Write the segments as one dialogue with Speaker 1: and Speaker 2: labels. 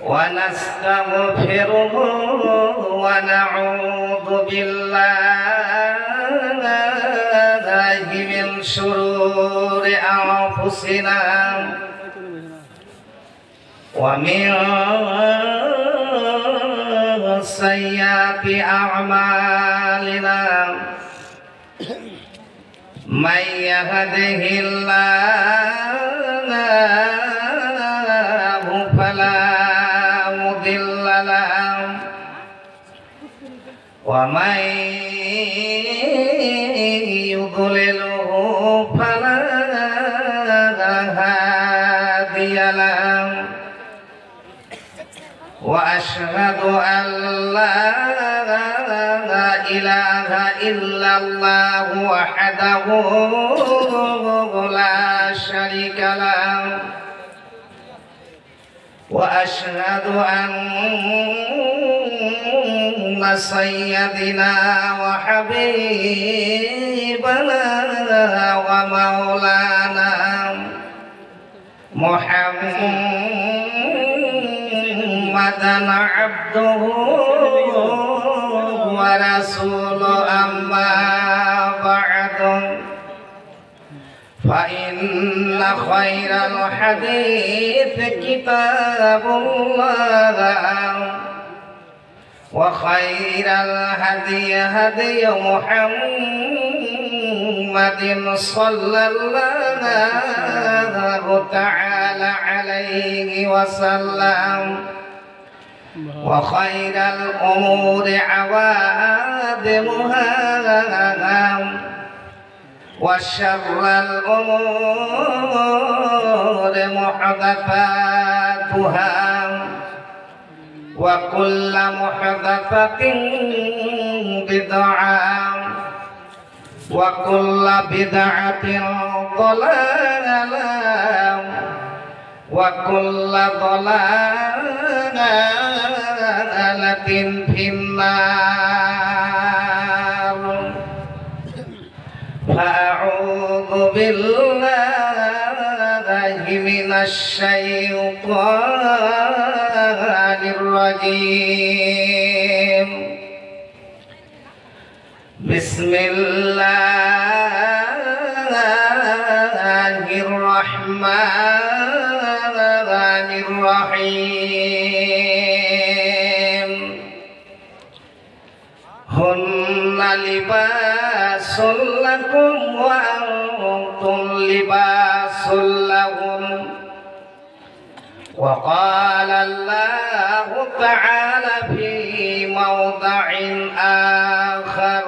Speaker 1: ونستغفره ونعوذ بالله من شرور أنفسنا ومن سيئات أعمالنا من يهده الله فلا مضل له ومن يضلله فلا هادي له وأشهد أن لا إله إلا الله وحده لا شريك له وأشهد أن سيدنا وحبيبنا ومولانا محمدا عبده ورسوله أما بعد فإن خير الحديث كتاب الله وخير الهدي هدي محمد صلى الله تعالى عليه وسلم وخير الأمور عوادمها وشر الأمور محدثاتها وكل محدثة بدعة وكل بدعة ضلالة وكل ضلالة في النار فأعوذ بالله من الشيطان الرجيم بسم الله الرحمن الرحيم هن لباس لكم وأنتم لباس لهم وقال الله تعالى في موضع آخر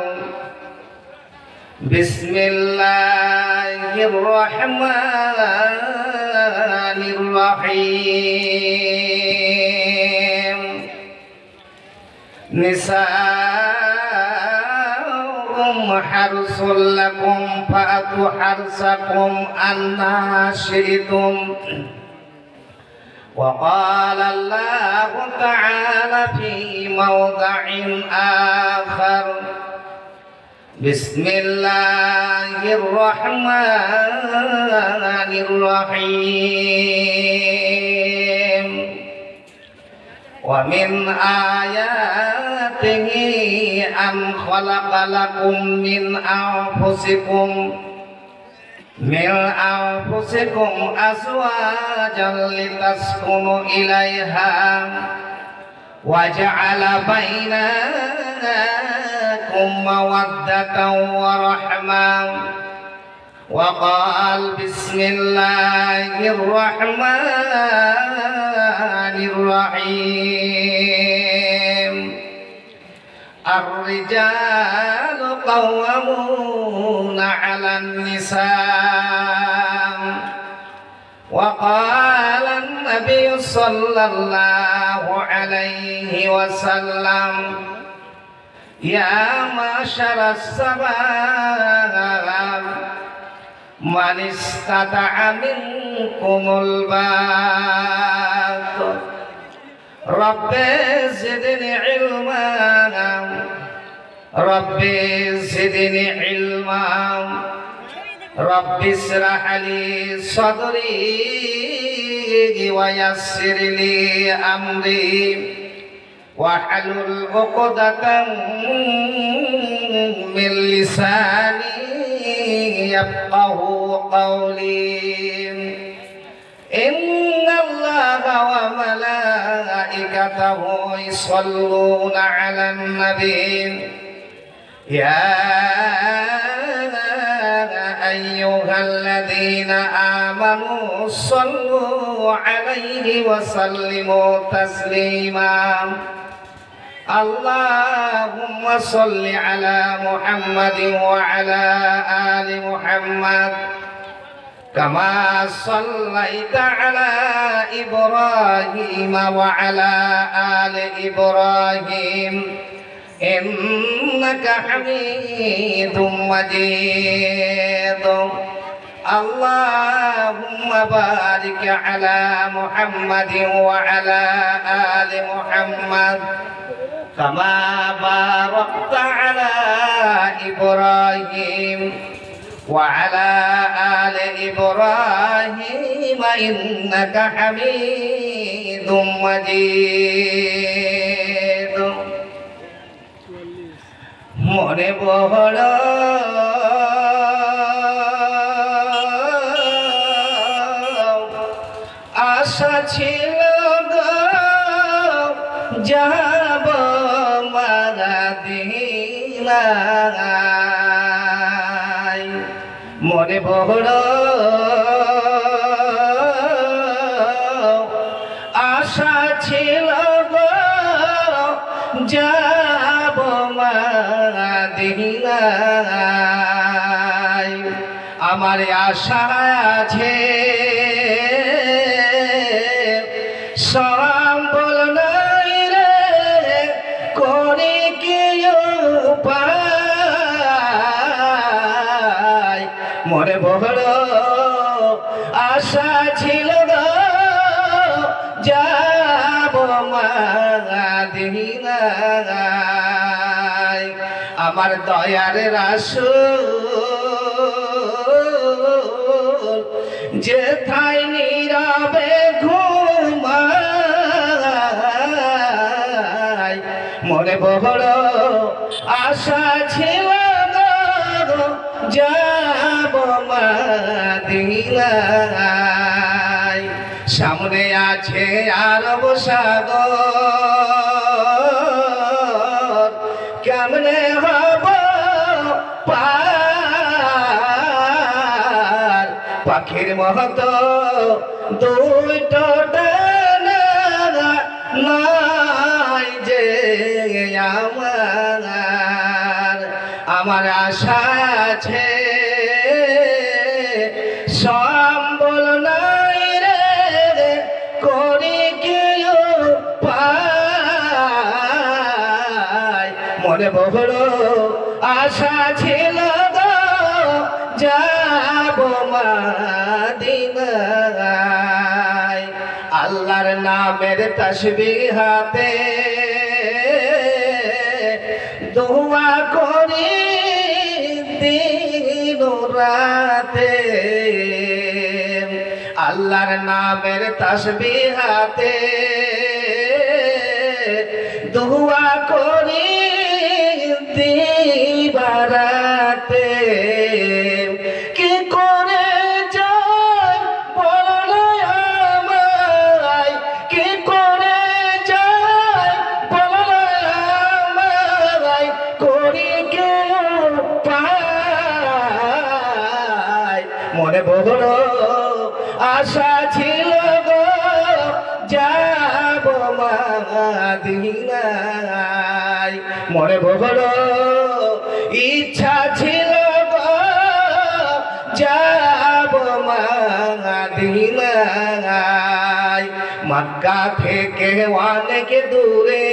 Speaker 1: بسم الله الرحمن الرحيم نساؤكم حرث لكم فأتوا حرثكم أنى شئتم وقال الله تعالى في موضع آخر بسم الله الرحمن الرحيم ومن آياته أن خلق لكم من أنفسكم أزواجا لتسكنوا إليها وجعل بينكم مودة ورحمة وقال بسم الله الرحمن الرحيم الرجال قوامون على النساء وقال النبي صلى الله عليه وسلم يا معشر الشباب من استطاع منكم الباءة رب زدني علما رب زدني علما رب اشرح لي صدري ويسر لي أمري واحلل عقدة من لساني يفقه قولي إن الله وملائكته يصلون على النبي يا أيها الذين آمنوا صلوا عليه وسلموا تسليما اللهم صل على محمد وعلى آل محمد كما صليت على إبراهيم وعلى آل إبراهيم إنك حميد مجيد اللهم بارك على محمد وعلى آل محمد كما باركت على إبراهيم وعلى آل إبراهيم إنك حميد مجيد মনে বড় আশা ছিল গো যাব মাদিনায় মনে বড় আশা ছিল গো যাব মাদিনায় আমার আশা আছে সম্বল নাই রে করে কি উপায় মনে বড় আশা ছিল গো যাব মাদিনায় আমার দয়ার রাসূল যেথায় নীরবে ঘুমায় মনে বড় আশা ছিল গো যাব মাদিনায় সামনে আছে আরব সাগর কেমনে হব পার পাখির মতো দুইটো ডানা নাই যে আমার আশা আছে সম্বল নাই রে করি কেউ পায় মনে বড় আশা ছিল গো যাব মাদিনায় আল্লাহর নামের তাসবিহ হাতে দোয়া করি দিন রাতে আল্লাহর নামের তাসবিহ হাতে দোয়া করি দিবারাতে কি করে যায় বলো আমায় কি করে যায় বলো আমায় করি কেউ পায় মনে বড় আশা ছিল গো যাব মাদিনায় মনে বড় ইচ্ছা ছিল গো যাব মাদিনায় মক্কা থেকে অনেক দূরে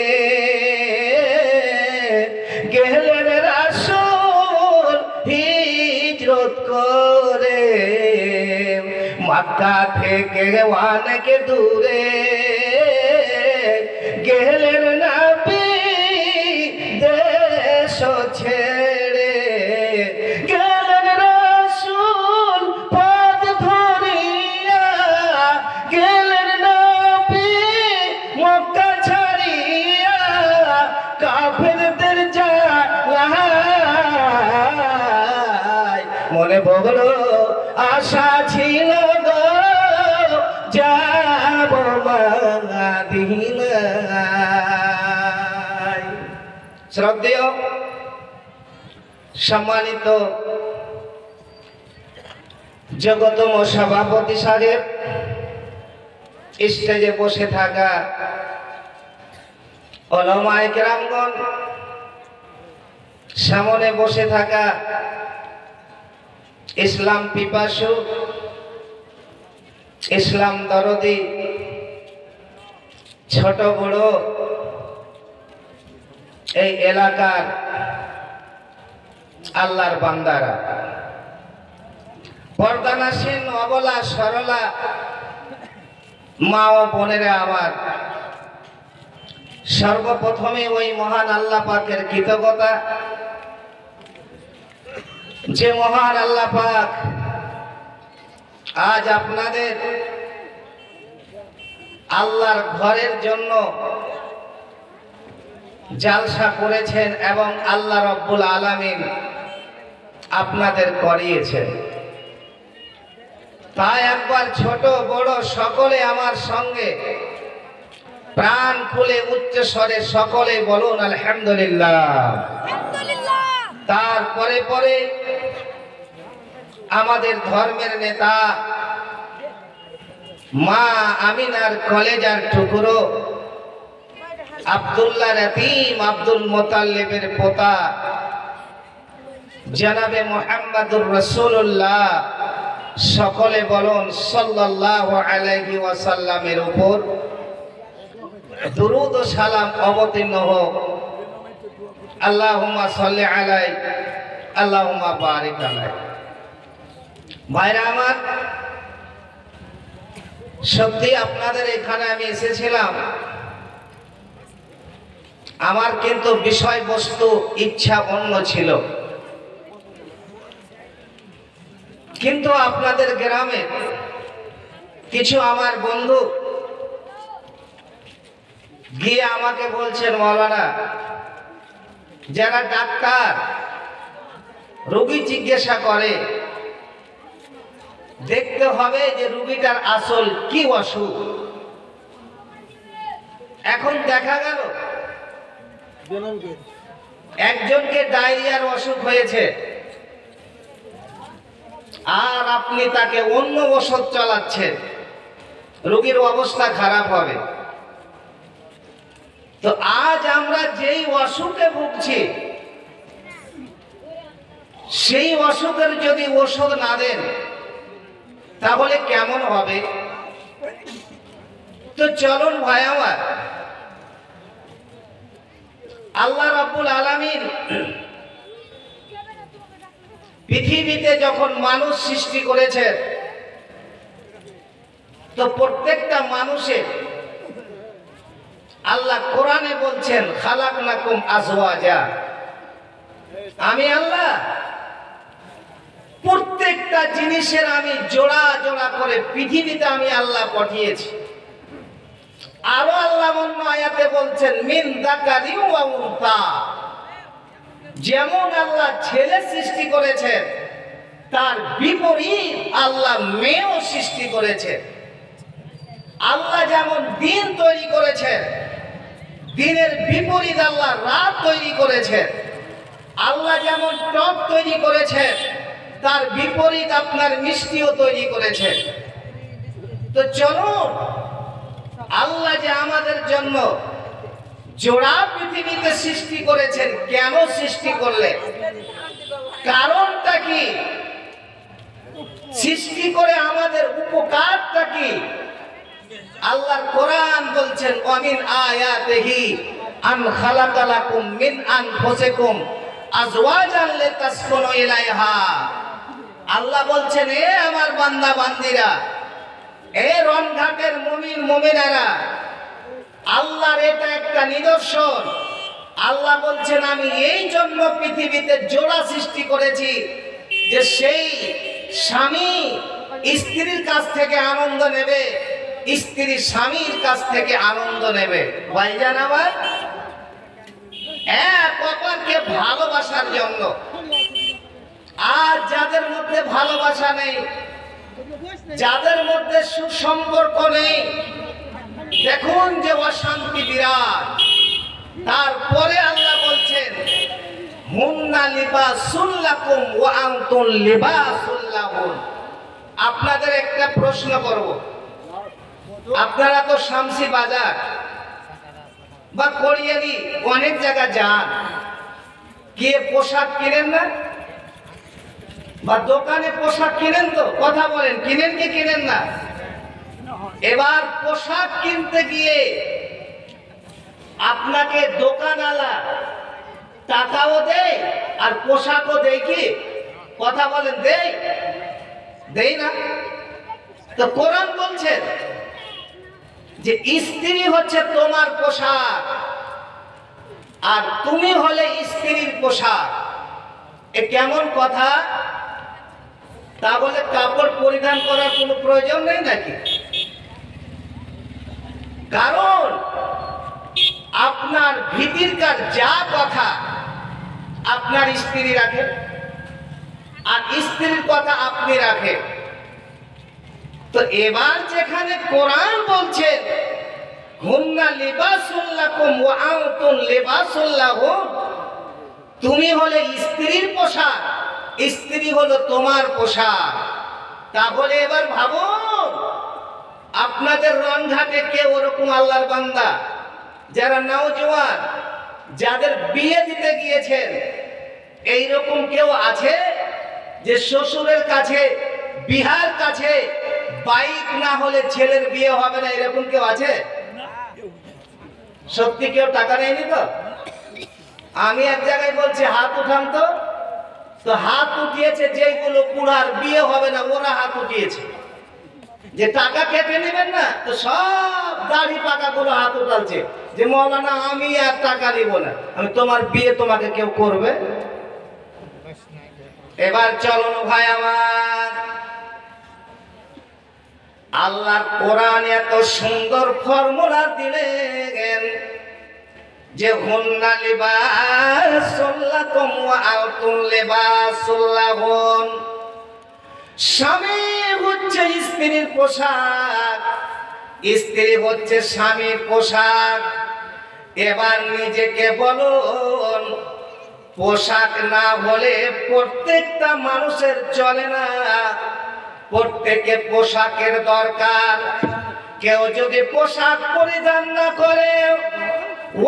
Speaker 1: গেলেন রাসূল হিজরত করে মক্কা থেকে অনেক দূরে গেলেন নবী দেশ ছেড়ে গেলেন রাসূল পথ ধরিয়া গেলেন বড় আশা ছিল গো যাব মদিনায়। শ্রদ্ধেয় সম্মানিত জগতম সভাপতি সাহেব, স্টেজে বসে থাকা ওলামায়ে কেরামগণ, সামনে বসে থাকা ইসলাম পিপাসু, ইসলাম দরদি, ছোট বড় এই এলাকার আল্লাহর বান্দারা, পর্দানাসীন অবলা সরলা মা ও বোনেরা আমার, সর্বপ্রথমে ওই মহান আল্লাহ পাকের কৃতজ্ঞতা যে মহান আল্লাহ পাক আজ আপনাদের আল্লাহর ঘরের জন্য জালসা করেছেন এবং আল্লাহ রব্বুল আলামিন আপনাদের করিয়েছেন। তাই একবার ছোট বড় সকলে আমার সঙ্গে প্রাণ খুলে উচ্চ স্বরে সকলে বলুন আলহামদুলিল্লাহ। তারপরে পরে আমাদের ধর্মের নেতা মা আমিনার কলেজার টুকরো আব্দুল্লাহ রতিম আব্দুল মুতাল্লিবের পোতা জনাবে মুহাম্মদুর রাসূলুল্লাহ, সকলে বলুন সাল্লাল্লাহু আলাইহি ওয়াসাল্লামের উপর দুরূদ ও সালাম অবতীর্ণ হোক। আল্লাহুম্মা সাল্লি আলাই আল্লাহুম্মা বারিক আলাই। ভাইরা আমার, সত্যি আপনাদের এখানে আমি এসেছিলাম, আমার কিন্তু বিষয়বস্তু ইচ্ছা অন্য ছিল, কিন্তু আপনাদের গ্রামে কিছু আমার বন্ধু গিয়ে আমাকে বলছেন, মাওলানা যারা ডাক্তার রোগী জিজ্ঞাসা করে দেখতে হবে যে রোগীটার আসল কি অসুখ। এখন দেখা গেল একজনকে ডায়রিয়ার অসুখ হয়েছে আর আপনি তাকে অন্য ওষুধ চালাচ্ছেন, রোগীর অবস্থা খারাপ হবে। তো আজ আমরা যেই অসুখে ভুগছি সেই অসুখের যদি ওষুধ না দেন তাহলে কেমন হবে? তো চলুন ভাই আমার, আল্লাহ রাব্বুল আলামিন পৃথিবীতে যখন মানুষ সৃষ্টি করেছেন তো প্রত্যেকটা মানুষের আল্লাহ কোরআনে বলছেন খালাকনাকুম আজওয়াজা, আমি আল্লাহ প্রত্যেকটা জিনিসের আমি জোড়া জোড়া করে পৃথিবীতে আমি আল্লাহ পাঠিয়েছি। আরো আল্লাহ অন্য আয়াতে বলছেন মিন যাকারিন ওয়া উনসা, যেমন আল্লাহ ছেলে সৃষ্টি করেছেন তার বিপরীত আল্লাহ মেয়েও সৃষ্টি করেছেন। আল্লাহ যেমন দিন তৈরি করেছেন, দিনের বিপরীত আল্লাহ রাত তৈরি করেছেন। আল্লাহ যেমন টক তৈরি করেছেন তার বিপরীত আপনার মিষ্টিও তৈরি করেছেন। তো চলুন, আল্লাহ যে আমাদের জন্য জোড়া পৃথিবীতে সৃষ্টি করেছেন, কেন সৃষ্টি করলেন, কারণটা কি, সৃষ্টি করে আমাদের উপকারটা কি? আল্লাহর কোরআন বলছেন ওয়ামিন আয়াতিহি আন খালাকা লাকুম মিন আনফুসিকুম আজওয়াজান লিতাসকুনু ইলাইহা। আল্লাহ বলছেন, এ আমার বান্দা বান্দিরা, এ রনঘাটের মুমিন মুমিনারা, আল্লাহর এটা একটা নিদর্শন। আল্লাহ বলছেন আমি এই জন্য পৃথিবীতে জোড়া সৃষ্টি করেছি যে সেই স্বামী স্ত্রীর কাছ থেকে আনন্দ নেবে, স্ত্রী স্বামীর কাছ থেকে আনন্দ নেবে। ভাইজান আমার, এক অপরকে ভালোবাসার জন্য আর যাদের মধ্যে ভালোবাসা নেই, যাদের মধ্যে সুসম্পর্ক নেই, দেখুন যে অশান্তি বিরাট। তারপরে আল্লাহ বলছেন হুন্না লিবাসুল লাকুম ওয়া আনতুম লিবাসুল লাহুন। আপনাদের একটা প্রশ্ন করব, আপনারা তো শামসি বাজার বা কোরিয়ানি অনেক জায়গা যান, গিয়ে পোশাক কিনেন না? বা দোকানে পোশাক কিনেন তো? কথা বলেন, কিনেন কি কিনেন না? এবার পোশাক কিনতে গিয়ে আপনাকে দোকানওয়ালা টাকাও দেয় আর পোশাকও দেয় কি? কথা বলেন, দেয়? দেয় না? তো কোরআন বলছেন যে স্ত্রী হচ্ছে তোমার পোশাক আর তুমি হলে স্ত্রীর পোশাক। এ কেমন কথা? তা বলে কাপড় পরিধান করার কোনো প্রয়োজন নেই নাকি? কারণ আপনার ভিতরকার যা কথা আপনার স্ত্রী রাখে আর স্ত্রীর কথা আপনি রাখেন। তো এবার যেখানে কোরআন বলছেন হুন্না লিবাসুল লাকুম ওয়া আনতুম লিবাসুল লাহুম, তুমি হলে স্ত্রীর পোশাক, স্ত্রী হলো তোমার পোশাক। তাহলে এবার ভাবুন আপনাদের রণঘাটে কে ওরকম আল্লাহর বান্দা যারা নওজোয়ান, যাদের বিয়ে দিতে গিয়েছেন, এইরকম কেউ আছে যে শ্বশুরের কাছে বিহার কাছে বাইক না হলে ছেলের বিয়ে হবে না, এরকম কেউ আছে? সত্যি কেউ টাকা নেয়নি তো? আমি এক জায়গায় বলছি হাত উঠান তো, তো হাত উঠিয়েছে যেগুলো পুরার বিয়ে হবে না ওরা হাত উঠিয়েছে। যে টাকা কেটে নেবেন না, তো সব দাড়ি পাকা গুলো হাত উঠালছে যে মৌলানা আমি আর টাকা নিব না, আমি তোমার বিয়ে তোমাকে কেউ করবে? এবার চলুন ভাই আমার, আল্লাহর কোরআন এত সুন্দর ফর্মুলা দিলেন যে হুন্না লিবাসুল লাকুম ওয়া আনতুম লিবাসুল লাহুন। স্বামী হচ্ছে স্ত্রীর পোশাক, স্ত্রী হচ্ছে স্বামীর পোশাক। এবার নিজেকে বলুন, পোশাক না হলে প্রত্যেকটা মানুষের চলে না, প্রত্যেকে পোশাকের দরকার। কেউ যদি পোশাক পরিধান না করে,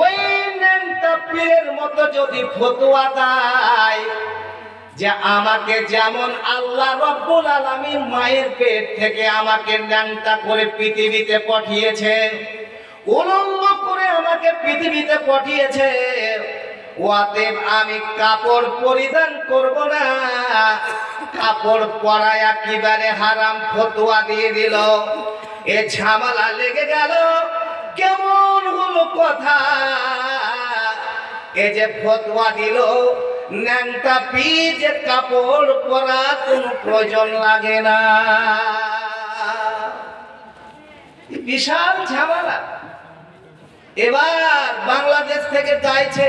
Speaker 1: ওই ন্যাংটা পীরের মতো যদি ফতোয়া দেয় যে আমাকে যেমন আল্লাহ রব্বুল আলামিন মায়ের পেট থেকে আমাকে ন্যাংটা করে পৃথিবীতে পাঠিয়েছে, উলঙ্গ করে আমাকে পৃথিবীতে পাঠিয়েছে, অতএব আমি কাপড় পরিধান করব না, কাপড় পরা একেবারে হারাম ফতোয়া দিয়ে দিল। এ ঝামেলা লেগে গেল। কেমন হলো কথা? এ যে ফতোয়া দিল ন্যাংটা পিজে কাপড় পরা কোনো প্রয়োজন লাগে না, বিশাল ঝামেলা। এবার বাংলাদেশ থেকে চাইছে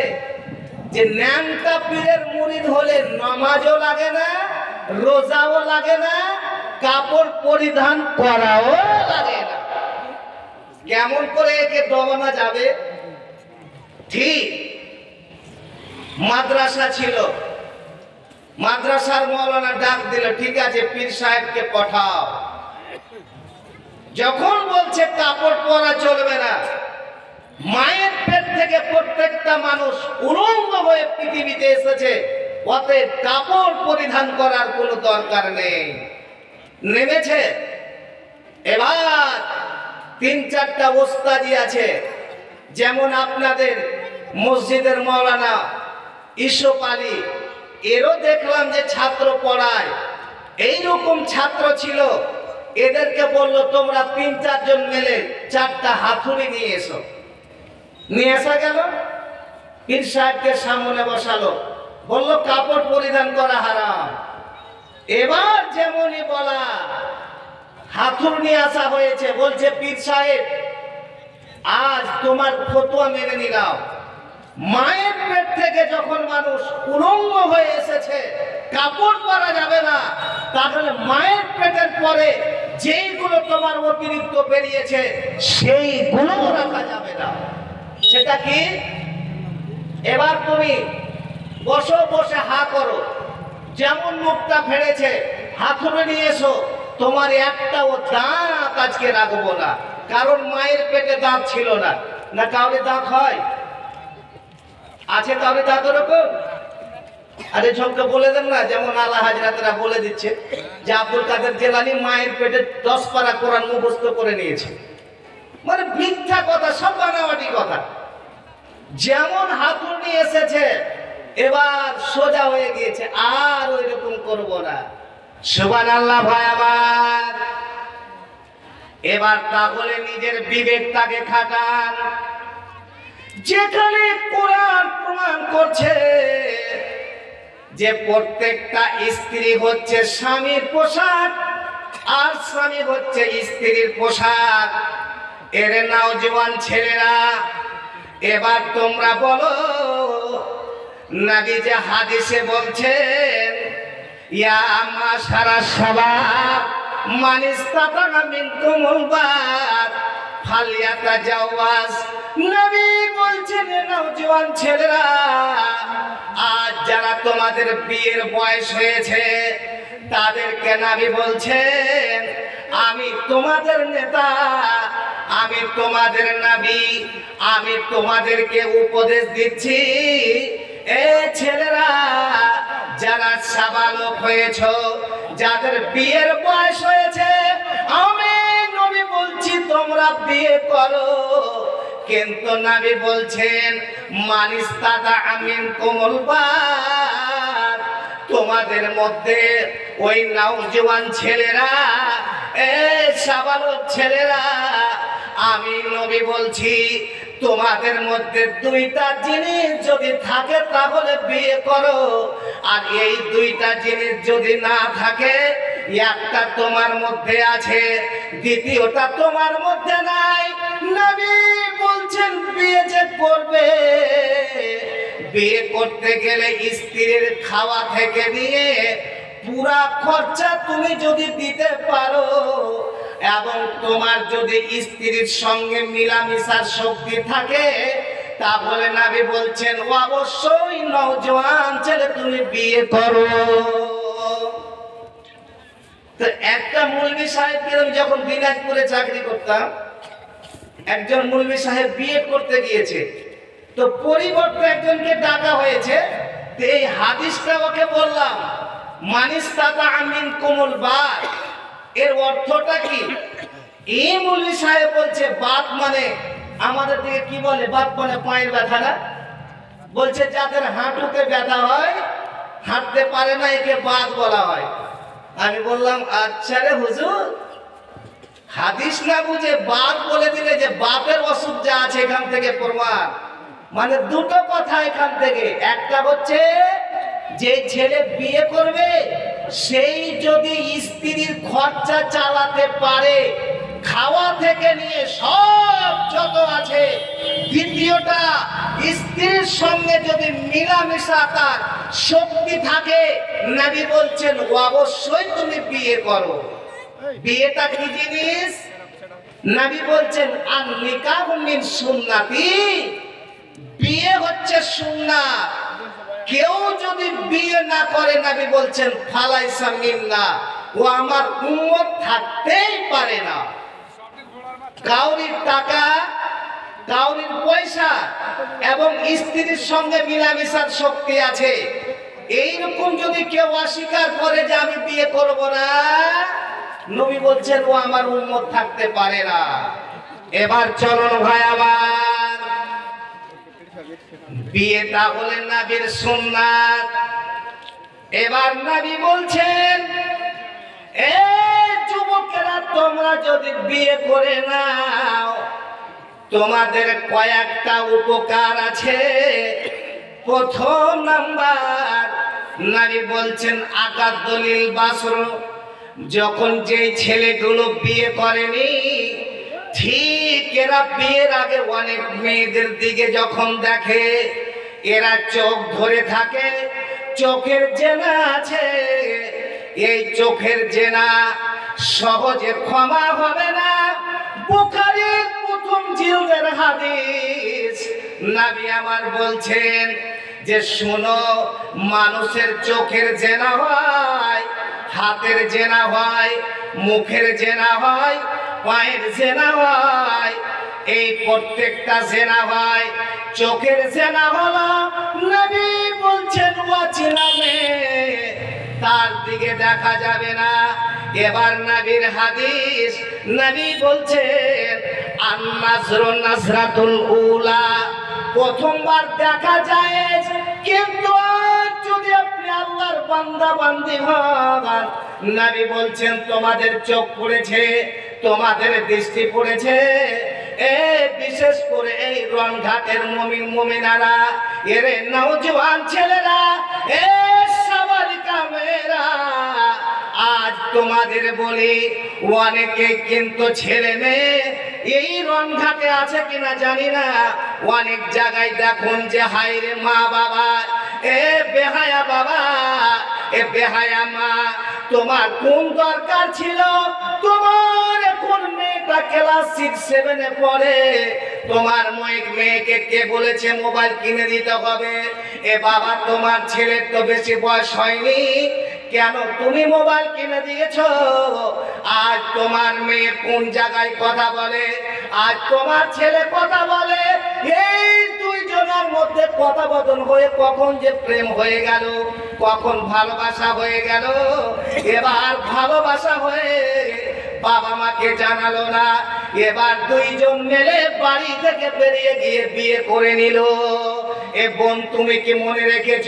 Speaker 1: যে ন্যাংটা পীরের মুরিদ হলে নামাজও লাগে না, রোজাও লাগে না, কাপড় পরিধান করাও লাগে না। কেমন করে একে দমানো যাবে? ঠিক মাদ্রাসা ছিল, মাদ্রাসার মৌলানা ডাক দিল, ঠিক আছে পীর সাহেবকে পাঠাও। যখন বলছে কাপড় পরা চলবে না, মায়ের পেট থেকে প্রত্যেকটা মানুষ উলঙ্গ হয়ে পৃথিবীতে এসেছে, অতএব কাপড় পরিধান করার কোনো দরকার নেই, নেমেছে। এবার তিন চারটা ওস্তাদি আছে, যেমন আপনাদের মসজিদের মৌলানা ইসুফ আলী, এরও দেখলাম যে ছাত্র পড়ায়, এইরকম ছাত্র ছিল। এদেরকে বললো তোমরা তিন চারজন মিলে চারটা হাতুড়ি নিয়ে এসো। নিয়ে আসা গেল, পীর সাহেবকে সামনে বসালো, বললো কাপড় পরিধান করা হারাম। এবার যেমনই বলা, হাতুড়ি নিয়ে আসা হয়েছে, বলছে পীর সাহেব আজ তোমার ফতোয়া মেনে নিলাম, মায়ের পেট থেকে যখন মানুষ উলঙ্গ হয়ে এসেছে কাপড় পরা যাবে না, তাহলে মায়ের পেটের পরে যেইগুলো তোমার অতিরিক্ত বেরিয়েছে সেইগুলো রাখা যাবে না। সেটা কি? এবার তুমি বসে হা করো, যেমন মুখটা ফেড়েছে হাতুড়ে নিয়ে এসো, তোমার একটাও দাঁত আজকে রাখবো না, কারণ মায়ের পেটে দাঁত ছিল না। না কাউরে দাঁত হয়? আছে কাউরে দাঁত ওরকম? আরে সবকে বলে দেন না, যেমন আলা হাজরাতরা বলে দিচ্ছে যে আব্দুল কাদের জেলানী মায়ের পেটে 10 পারা কোরআন মুখস্থ করে নিয়েছে। মানে মিথ্যা কথা, সব বানাওয়াটি কথা। যেমন হাতুড়ি এসেছে এবার সোজা হয়ে গিয়েছে, আর ওই রকম করবো না। সুবহানাল্লাহ ভাই আমার। এবার তাহলে নিজের বিবেকটাকে খাটান। যেখানে কোরআন প্রমাণ করছে যে প্রত্যেকটা স্ত্রী হচ্ছে স্বামীর পোশাক আর স্বামী হচ্ছে স্ত্রীর পোশাক। এর নওজোয়ান ছেলেরা, এবার তোমরা বলো, নবী যে হাদিসে বলছেন ইয়া মাশারা শাবাব মান ইসতাতা মিনকুমুল বাত ফালইয়াতাজাওয়াজ। নবী বলছেন নওজোয়ান ছেলেরা, আজ যারা তোমাদের বিয়ের বয়স হয়েছে তাদেরকে নবী বলছেন আমি তোমাদের নেতা, আমি তোমাদের নবী, আমি তোমাদেরকে উপদেশ দিচ্ছি। এ ছেলেরা, যারা সাবালক হয়েছ, যাদের বিয়ের বয়স হয়েছে, আমি নবী বলছি তোমরা বিয়ে করো। কিন্তু নবী বলছেন মান ইসতাতা মিনকুমুল বাত, তোমাদের মধ্যে ওই নওজোয়ান ছেলেরা, এ সাবালক ছেলেরা, আমি নবী বলছি তোমাদের মধ্যে দুইটা জিনিস যদি থাকে তাহলে বিয়ে করো। আর এই দুইটা জিনিস যদি না থাকে, একটা তোমার মধ্যে আছে, দ্বিতীয়টা তোমার মধ্যে নাই। নবী বলছেন বিয়ে যে করবে, বিয়ে করতে গেলে স্ত্রীর খাওয়া থেকে নিয়ে পুরা খরচা তুমি যদি দিতে পারো এবং তোমার যদি স্ত্রীর সঙ্গে মিলামিশার শক্তি থাকে, তাহলে নবী বলছেন অবশ্যই নওজোয়ান ছেলে তুমি বিয়ে করো। তো একটা মৌলভী সাহেবকে আমি যখন দিনাজপুরে চাকরি করতাম, একজন মৌলভী সাহেব বিয়ে করতে গিয়েছে, তো পরিবর্তে একজনকে ডাকা হয়েছে। তো এই হাদিসটা ওকে বললাম মান ইসতাতা মিনকুমুল বাত, এর অর্থটা কি? এই মৌলভী সাহেব বলছে বাত মানে আমাদের দিকে কি বলে, বাত মানে পায়ের ব্যথা না? বলছে যাদের হাঁটুতে ব্যথা হয়, হাঁটতে পারে না, একে বাত বলা হয়। আমি বললাম আচ্ছা রে হুজুর, হাদিস না বুঝে বাত বলে দিলে যে বাতের অসুখ যা আছে এখান থেকে প্রমাণ। মানে দুটো কথা এখান থেকে, একটা হচ্ছে যে ছেলে বিয়ে করবে সেই যদি স্ত্রীর খরচা চালাতে পারে, খাওয়া থেকে নিয়ে সব যত আছে। দ্বিতীয়টা, স্ত্রীর সঙ্গে যদি মিলামিশা তার শক্তি থাকে, নবী বলছেন অবশ্যই তুমি বিয়ে করো। বিয়েটা কি জিনিস? নবী বলছেন আন নিকাহু মিন সুন্নতি, বিয়ে হচ্ছে সুন্নাত। কেউ যদি বিয়ে না করে, নবী বলছেন ফালাইসা মিন্না, ও আমার উম্মত থাকতেই পারে না। কাউরির টাকা, কাউরির পয়সা এবং স্ত্রীর সঙ্গে মিলামিশার শক্তি আছে, এইরকম যদি কেউ অস্বীকার করে যে আমি বিয়ে করব না, নবী বলছেন ও আমার উম্মত থাকতে পারে না। এবার চলুন ভাই আমার, বিয়েটা হলেন নবীর সুন্নাত। এবার নবী বলছেন এ যুবকেরা, তোমরা যদি বিয়ে করে নাও তোমাদের কয়েকটা উপকার আছে। প্রথম নাম্বার, নবী বলছেন আকাদ দলিল বাসর, যখন যে ছেলেগুলো বিয়ে করেনি, ঠিক এরা বিয়ের আগে অনেক মেয়েদের দিকে যখন দেখে, এরা চোখ ধরে থাকে, চোখের জেনা আছে, এই চোখের জেনা সহজে ক্ষমা হবে না। বুখারীর প্রথম জিলদের হাদিস, নবী আমার বলছেন যে শোনো, মানুষের চোখের জেনা হয়, হাতের জেনা হয়, মুখের জেনা হয়, পায়ের জেনা হয়, এই প্রত্যেকটা জেনা হয়। চোখের জেনা হলো নবী বলছেন ওয়াচিলামে, তার দিকে দেখা যাবে না। এবার নবীর হাদিস, নবী বলছেন আন-নাজরু নাজরাতুল উলা, প্রথমবার দেখা যায়, কিন্তু যদি আপনি আল্লাহর বান্দা বান্দি হন, নবী বলছেন তোমাদের চোখ পড়েছে, তোমাদের দৃষ্টি পড়েছে, বিশেষ করে এই রনঘাটের মুমিন মুমিনারা, এর নওজোয়ান ছেলেরা, এ সাবালিকা মেয়েরা, আজ তোমাদের বলি অনেকে কিন্তু ছেলে মেয়ে এই রনঘাটে আছে কিনা জানি না, অনেক জায়গায় দেখুন যে হায়রে মা বাবা, এ বেহায়া বাবা, এ বেহায়া মা, তোমার কোন দরকার ছিল? তোমার এখন মেয়েটা ক্লাস 6-7 পড়ে, তোমার মেয়েকে কে বলেছে মোবাইল কিনে দিতে হবে? এ বাবা, তোমার ছেলের তো বেশি বয়স হয়নি, কেন তুমি মোবাইল কিনে দিয়েছো? আজ তোমার মেয়ে কোন জায়গায় কথা বলে, আজ তোমার ছেলে কথা বলে, এই দুইজনের মধ্যে কথা বদল হয়ে কখন যে প্রেম হয়ে গেল, কখন ভালোবাসা হয়ে গেল। এবার ভালোবাসা হয়ে বাবা মাকে জানালো না, এবার দুইজন মিলে বাড়ি থেকে বেরিয়ে গিয়ে বিয়ে করে নিল। এ বোন, তুমি কি মনে রেখেছ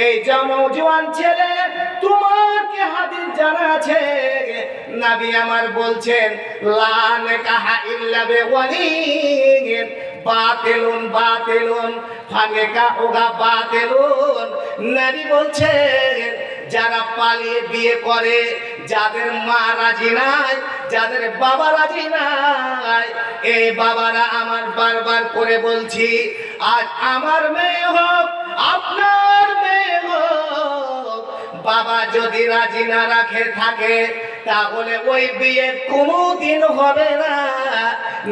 Speaker 1: এই জওয়ান ছেলে তোমাকে হাদিস জানা আছে? নবী আমার বলছেন লা নিকাহা ইল্লা বিওয়ালিয়্যিন বাতিলুন বাতিলুন ফানিকাহুগা বাতিলুন। নবী বলছেন যারা পালিয়ে বিয়ে করে, যাদের মা রাজি নাই, যাদের বাবা রাজি নাই, এই বাবারা আমার বারবার করে বলছি, আজ আমার মেয়ে হোক, আপনার মেয়ে হোক, বাবা যদি রাজি না রাখে থাকে, তাহলে ওই বিয়ে কোনোদিন হবে না।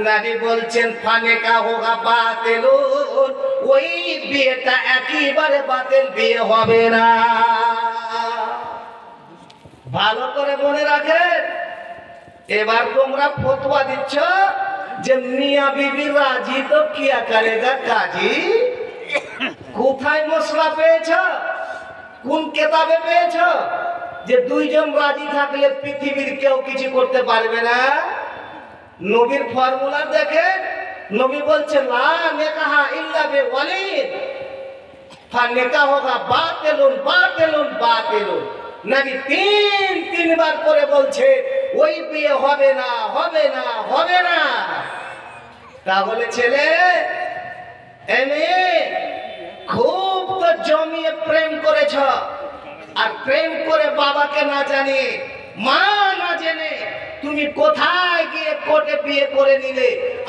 Speaker 1: নবী বলছেন ফানিকাহুগা বাতিলুন, ওই বিয়েটা একেবারে বাতিল বিয়ে হবে না। ভালো করে মনে রাখেন। এবার তোমরা ফতোয়া দিচ্ছ যে মিয়া বিবি রাজি তো কিয়া করেগা কাজী। কোথায় মশলা পেয়েছ? কোন কেতাবে পেয়েছ যে দুইজন রাজি থাকলে পৃথিবীর কেউ কিছু করতে পারবে না? নবীর ফর্মুলা দেখে নবী বলছেন লা নিকাহা ইল্লা বিওয়ালিয়্যিন ফানিকাহুগা বাতিলুন বাতিলুন বাতিলুন। নবী তিনবার করে বলছে ওই বিয়ে হবে না, হবে না, হবে না। তাহলে ছেলে এনে খুব তো জমিয়ে প্রেম করেছ, আর প্রেম করে বাবাকে না জানিয়ে, মা না জেনে তুমি কোথায় গিয়ে কোর্টে বিয়ে করে নিলে?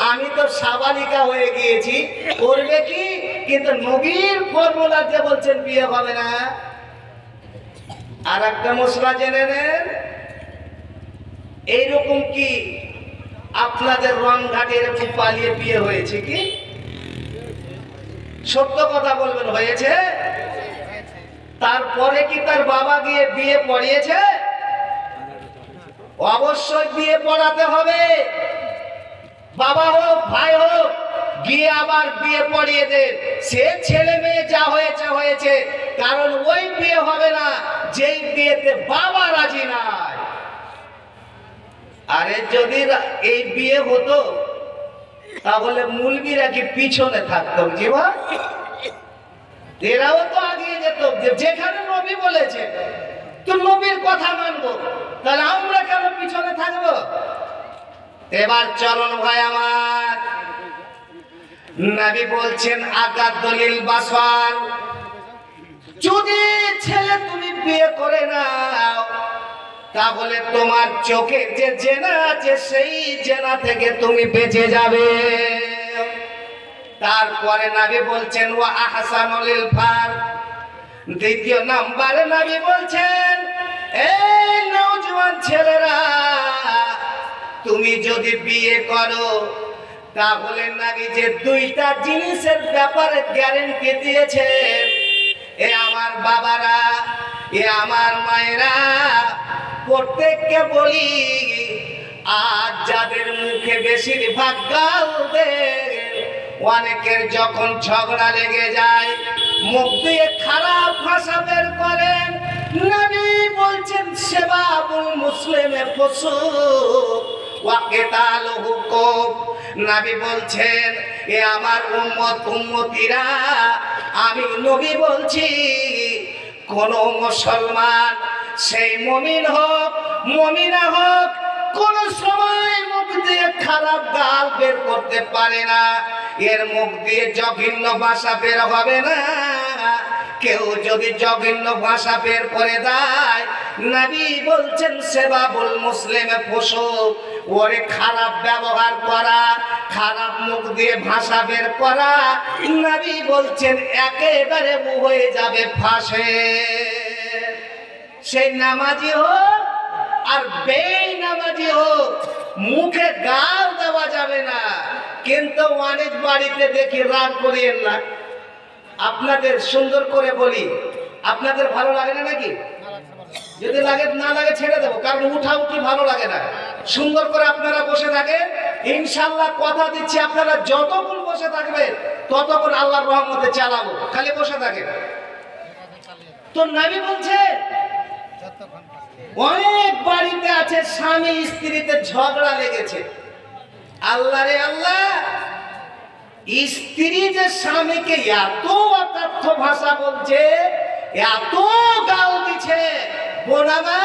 Speaker 1: আমি তো সাবালিকা হয়ে গিয়েছি, করবে কি? কিন্তু নবীর ফর্মুলা যে বলছেন বিয়ে হবে না। আর একটা মশলা জেনে নেন, এইরকম কি আপনাদের রংঘাটে এরকম পালিয়ে বিয়ে হয়েছে কি? সত্য কথা বলবেন, হয়েছে? তারপরে কি তার বাবা গিয়ে বিয়ে পড়িয়েছে? অবশ্যই বিয়ে পড়াতে হবে। বাবা হোক ভাই হোক, গিয়ে আবার বিয়ে পড়িয়ে দেন। সে ছেলে মেয়ে যা হয়েছে হয়েছে, কারণ ওই বিয়ে হবে না যেই বিয়েতে বাবা রাজি নাই। আরে যদি এই বিয়ে হতো তাহলে মুলবিরা কি পিছনে থাকতো? জীবা এরাও তো আগিয়ে যেত। যেখানে নবী বলেছে তো নবীর কথা মানবো, তাহলে আমরা কেন পিছনে থাকবো? এবার চলুন ভাই আমার, নবী বলছেন আগা দলিল বাসার, যদি ছেলে তুমি বিয়ে করে নাও তাহলে তোমার চোখের যে জেনা আছে সেই জেনা থেকে তুমি বেঁচে যাবে। তারপরে নবী বলছেন ওয়া আহসানুল ফার, দ্বিতীয় নাম্বারে নবী বলছেন, এই নওজোয়ান ছেলেরা, তুমি যদি বিয়ে করো তাহলে নবী যে দুইটা জিনিসের ব্যাপারে গ্যারান্টি দিয়েছেন, এ আমার বাবারা, এ আমার মায়েরা, প্রত্যেককে বলি, আজ যাদের মুখে বেশিরভাগ গাল দেয়, অনেকের যখন ঝগড়া লেগে যায় মুখ দিয়ে খারাপ ভাষা বের করেন, নবী বলছেন সেবাবুল মুসলিমে ফুসুক ওয়া কিতালুহু কুফর। নবী বলছেন, এ আমার উম্মতিরা, আমি নবী বলছি, কোন মুসলমান, সেই মুমিন হোক মুমিনা হোক, কোন সময় মুখ দিয়ে খারাপ গাল বের করতে পারে না, এর মুখ দিয়ে জঘন্য ভাষা বের হবে না। কেউ যদি জঘন্য ভাষা বের করে দেয়, নবী বলছেন সেবাবুল মুসলিমে ফুসুক, ওরে খারাপ ব্যবহার করা, খারাপ মুখ দিয়ে ভাষা বের করা, নবী বলছেন একেবারে হয়ে যাবে ফাঁসে। সেই নামাজি হোক আর বেনামাজি হোক, মুখে গাল দেওয়া যাবে না। কিন্তু অনেক বাড়িতে দেখি, রাগ করিয়েন না, আপনাদের সুন্দর করে বলি, আপনাদের ভালো লাগে না নাকি? যদি লাগে, না লাগে ছেড়ে দেবো, কারণ উঠাউঠি ভালো লাগে না। সুন্দর করে আপনারা বসে থাকেন, ইনশাল্লাহ কথা দিচ্ছি, আপনারা যতক্ষণ বসে থাকবেন ততক্ষণ আল্লাহর রহমতে চালাবো। খালি বসে থাকেন। তো নবী বলছে, অনেক বাড়িতে আছে স্বামী স্ত্রীতে ঝগড়া লেগেছে, আল্লাহ রে আল্লাহ, স্ত্রী যে স্বামীকে এত অকথ্য ভাষা বলছে, এত গাল দিচ্ছে, বোনামা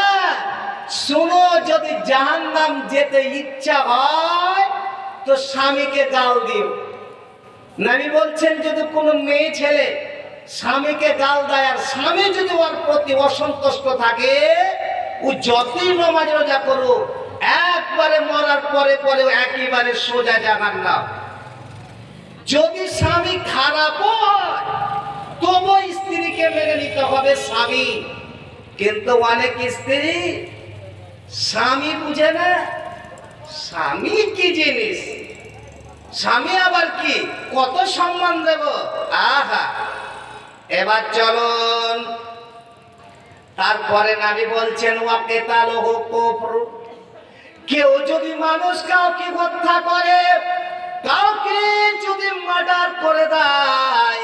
Speaker 1: শুনো, যদি জাহান্নাম যেতে ইচ্ছা হয় তো স্বামীকে গাল দিও। নবী বলছেন, যদি কোনো মেয়ে ছেলে স্বামীকে গাল দেয় আর স্বামী যদি ওর প্রতি অসন্তুষ্ট থাকে, ও যতই নামাজ রোজা করুক, একবারে মরার পরে পরে একেবারে সোজা জাহান্নাম। যদি স্বামী খারাপও হয় তবু স্ত্রীকে মেনে নিতে হবে স্বামী। কিন্তু অনেক স্ত্রী স্বামী বুঝে না, স্বামী কি জিনিস, স্বামী আবার কি, কত সম্মান দেব। আহা, এবার চলুন, তারপরে নবী বলছেন, ওয়া কিতালুহু কুফর। কেউ যদি মানুষ কাউকে হত্যা করে, কাউকে যদি মার্ডার করে দেয়,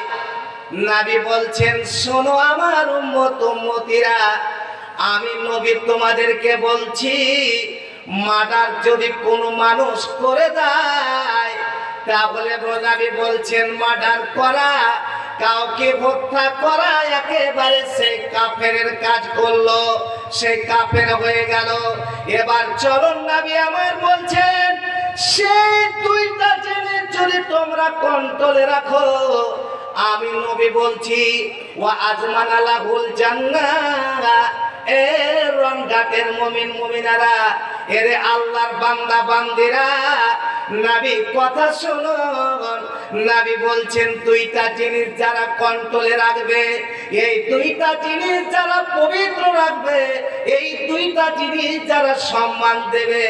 Speaker 1: নবী বলছেন, শোনো আমার উম্মতিরা, আমি নবী তোমাদেরকে বলছি, মার্ডার যদি কোনো মানুষ করে দেয়, তাহলে নবী বলছেন মার্ডার করা, কাউকে হত্যা করা, একেবারে সেই কাফেরের কাজ করলো, সেই কাফের হয়ে গেল। এবার চলুন, নবী আমার বলছেন, সেই দুইটা জিনিস যদি তোমরা কন্ট্রোলে রাখো, আমি নবী বলছি, ওয়া আজমানা লাহুল জান্নাহ। এ রণঘাটের মুমিন মুমিনারা, এরে আল্লাহর বান্দা বান্দিরা, নবী কথা শুনুন। নবী বলছেন, দুইটা জিনিস যারা কন্ট্রোলে রাখবে, এই দুইটা জিনিস যারা পবিত্র রাখবে, এই দুইটা জিনিস যারা সম্মান দেবে,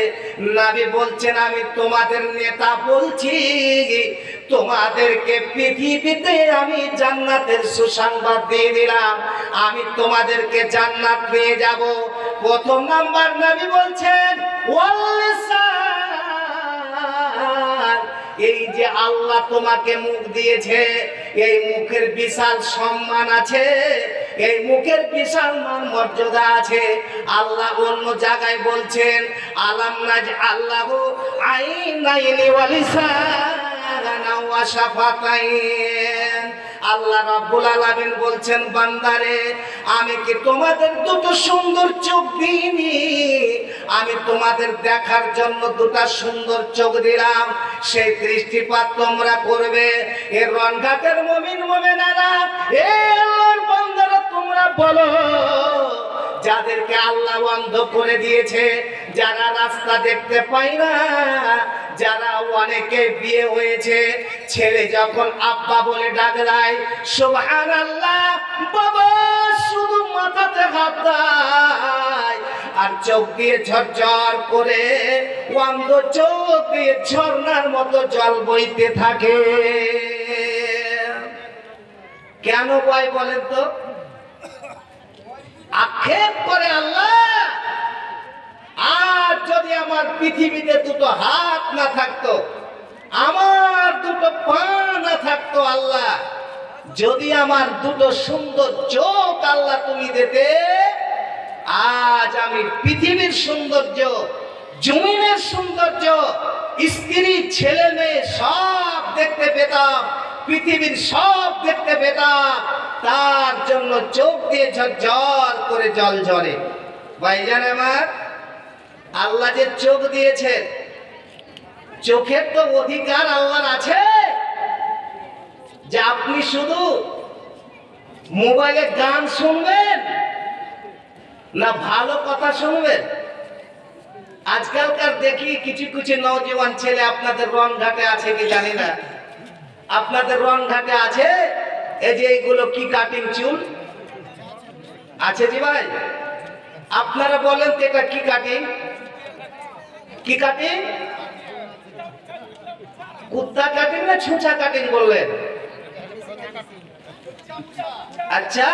Speaker 1: নবী বলছেন, আমি তোমাদের নেতা বলছি, তোমাদেরকে পৃথিবীতে আমি জান্নাতের সুসংবাদ দিয়ে দিলাম, আমি তোমাদেরকে জান্নাত নিয়ে যাব। প্রথম নাম্বার নবী বলছেন, ওয়াল লিসান, এই যে আল্লাহ তোমাকে মুখ দিয়েছে, এই মুখের বিশাল সম্মান আছে, এই মুখের বিশাল মান মর্যাদা আছে। আল্লাহ অন্য জায়গায় বলছেন, আলাম নাজআল্লাহু আইনাইনি ওয়া লিসানান ওয়া শাফাতাইন। আল্লাহ রাব্বুল আলামিন বলছেন, বান্দারে, আমি কি তোমাদের দুটো সুন্দর চোখ দিইনি? আমি তোমাদের দেখার জন্য দুটো সুন্দর চোখ দিলাম, সেই দৃষ্টিপাত তোমরা করবে। এ রণঘাটের মুমিন মুমিনারা, এ আল্লাহর বান্দারা, তোমরা বলো, যাদেরকে আল্লাহ অন্ধ করে দিয়েছে, যারা রাস্তা দেখতে পায় না, যারা অনেকে বিয়ে হয়েছে, ছেলে যখন আব্বা বলে ডাক দেয়, সুবহানাল্লাহ, বাবা শুধু মাথাতে হাত দেয় আর চোখ দিয়ে ঝরঝর করে অন্ধ চোখ দিয়ে ঝর্ণার মতো জল বইতে থাকে। কেন বয় বলেন তো? আক্ষেপ করে আল্লাহ, আর যদি আমার পৃথিবীতে দুটো হাত না থাকতো, আমার দুটো পা না থাকতো আল্লাহ, যদি আমার দুটো সুন্দর চোখ আল্লাহ তুমি দিতে, আজ আমি পৃথিবীর সৌন্দর্য, জমিনের সৌন্দর্য, স্ত্রী ছেলে মেয়ে সব দেখতে পেতাম, পৃথিবীর সব দেখতে পেতাম। তার জন্য চোখ দিয়ে ঝরঝর করে জল ঝরে। ভাইজান আমার, আল্লাহ যে চোখ দিয়েছে, চোখের তো অধিকার আল্লাহর আছে যে আপনি শুধু মোবাইলে গান শুনবেন না ভালো কথা শুনবেন। আজকালকার দেখি কিছু কিছু নওজোয়ান ছেলে, আপনাদের রনঘাটে আছে কি জানি না, আপনাদের রনঘাটে আছে এই যে এইগুলো কি কাটিং চুল আছে জি ভাই? আপনারা বলেন তো এটা কি কাটিং? কি কাটিং? কুত্তা কাটিং না ছুঁচা কাটিং বললেন? আচ্ছা,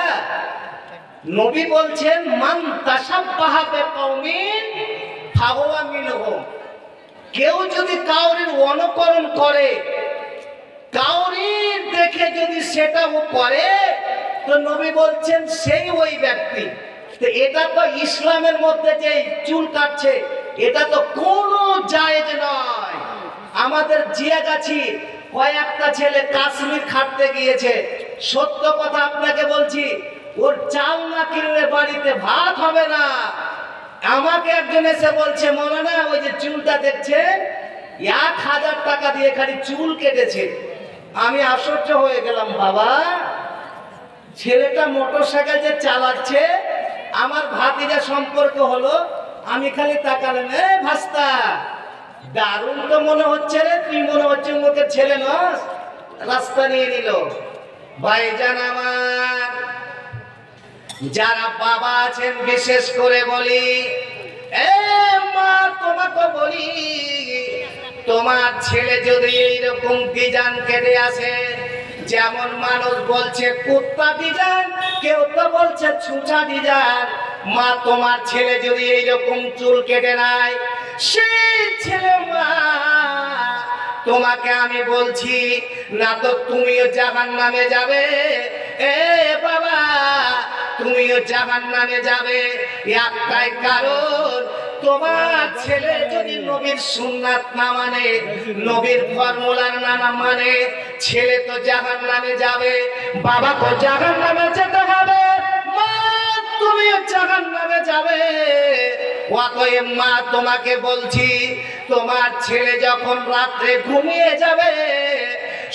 Speaker 1: নবী বলছেন মান তাশাব্বাহা বিকওমিন ফাহুয়া মিনহুম। কেউ যদি কাউরির অনুকরণ করে, কাউরির দেখে যদি সেটা ও করে, তো নবী বলছেন সেই ওই ব্যক্তি। তো এটা তো ইসলামের মধ্যে যে চুল কাটছে, এটা তো কোনো জায়েজ নয়। আমাদের জিয়াগাছি কয়েকটা ছেলে কাশ্মীর খাটতে গিয়েছে, সত্য কথা আপনাকে বলছি, ওর চাল না কিনলে বাড়িতে ভাত হবে না। আমাকে একজন এসে বলছে, মৌলানা ওই যে চুলটা দেখছে 1000 টাকা দিয়ে খালি চুল কেটেছে। আমি আশ্চর্য হয়ে গেলাম, বাবা ছেলেটা মোটরসাইকেল যে চালাচ্ছে, আমার ভাতিজা সম্পর্ক হলো, আমি খালি তাকালাম, এ ভাস্তা দারুণ তো মনে হচ্ছে রে, তুই মনে হচ্ছে মুখের ছেলে নস। রাস্তা নিয়ে নিল। ভাইজান আমার, যারা বাবা আছেন বিশেষ করে বলি, এ মা তোমাকে বলি, তোমার ছেলে যদি এইরকম ডিজাইন কেটে আসে, যেমন মানুষ বলছে কুত্তা ডিজাইন, কেউ তো বলছে ছুঁচা ডিজাইন, মা তোমার ছেলে যদি এইরকম চুল কেটে নেয়, সেই ছেলে মা তোমাকে আমি বলছি না তো তুমিও জাহান্নামে যাবে। এ বাবা, তুমিও জাহান্নামে যাবে। একটাই কারণ, তোমার ছেলে যদি নবীর সুন্নাত না মানে, নবীর ফর্মুলার না মানে, ছেলে তো জাহান্নামে যাবে, বাবা তো জাহান্নামে যেতে হবে, মা তুমিও জাহান্নামে যাবে। অতএব মা তোমাকে বলছি, তোমার ছেলে যখন রাত্রে ঘুমিয়ে যাবে,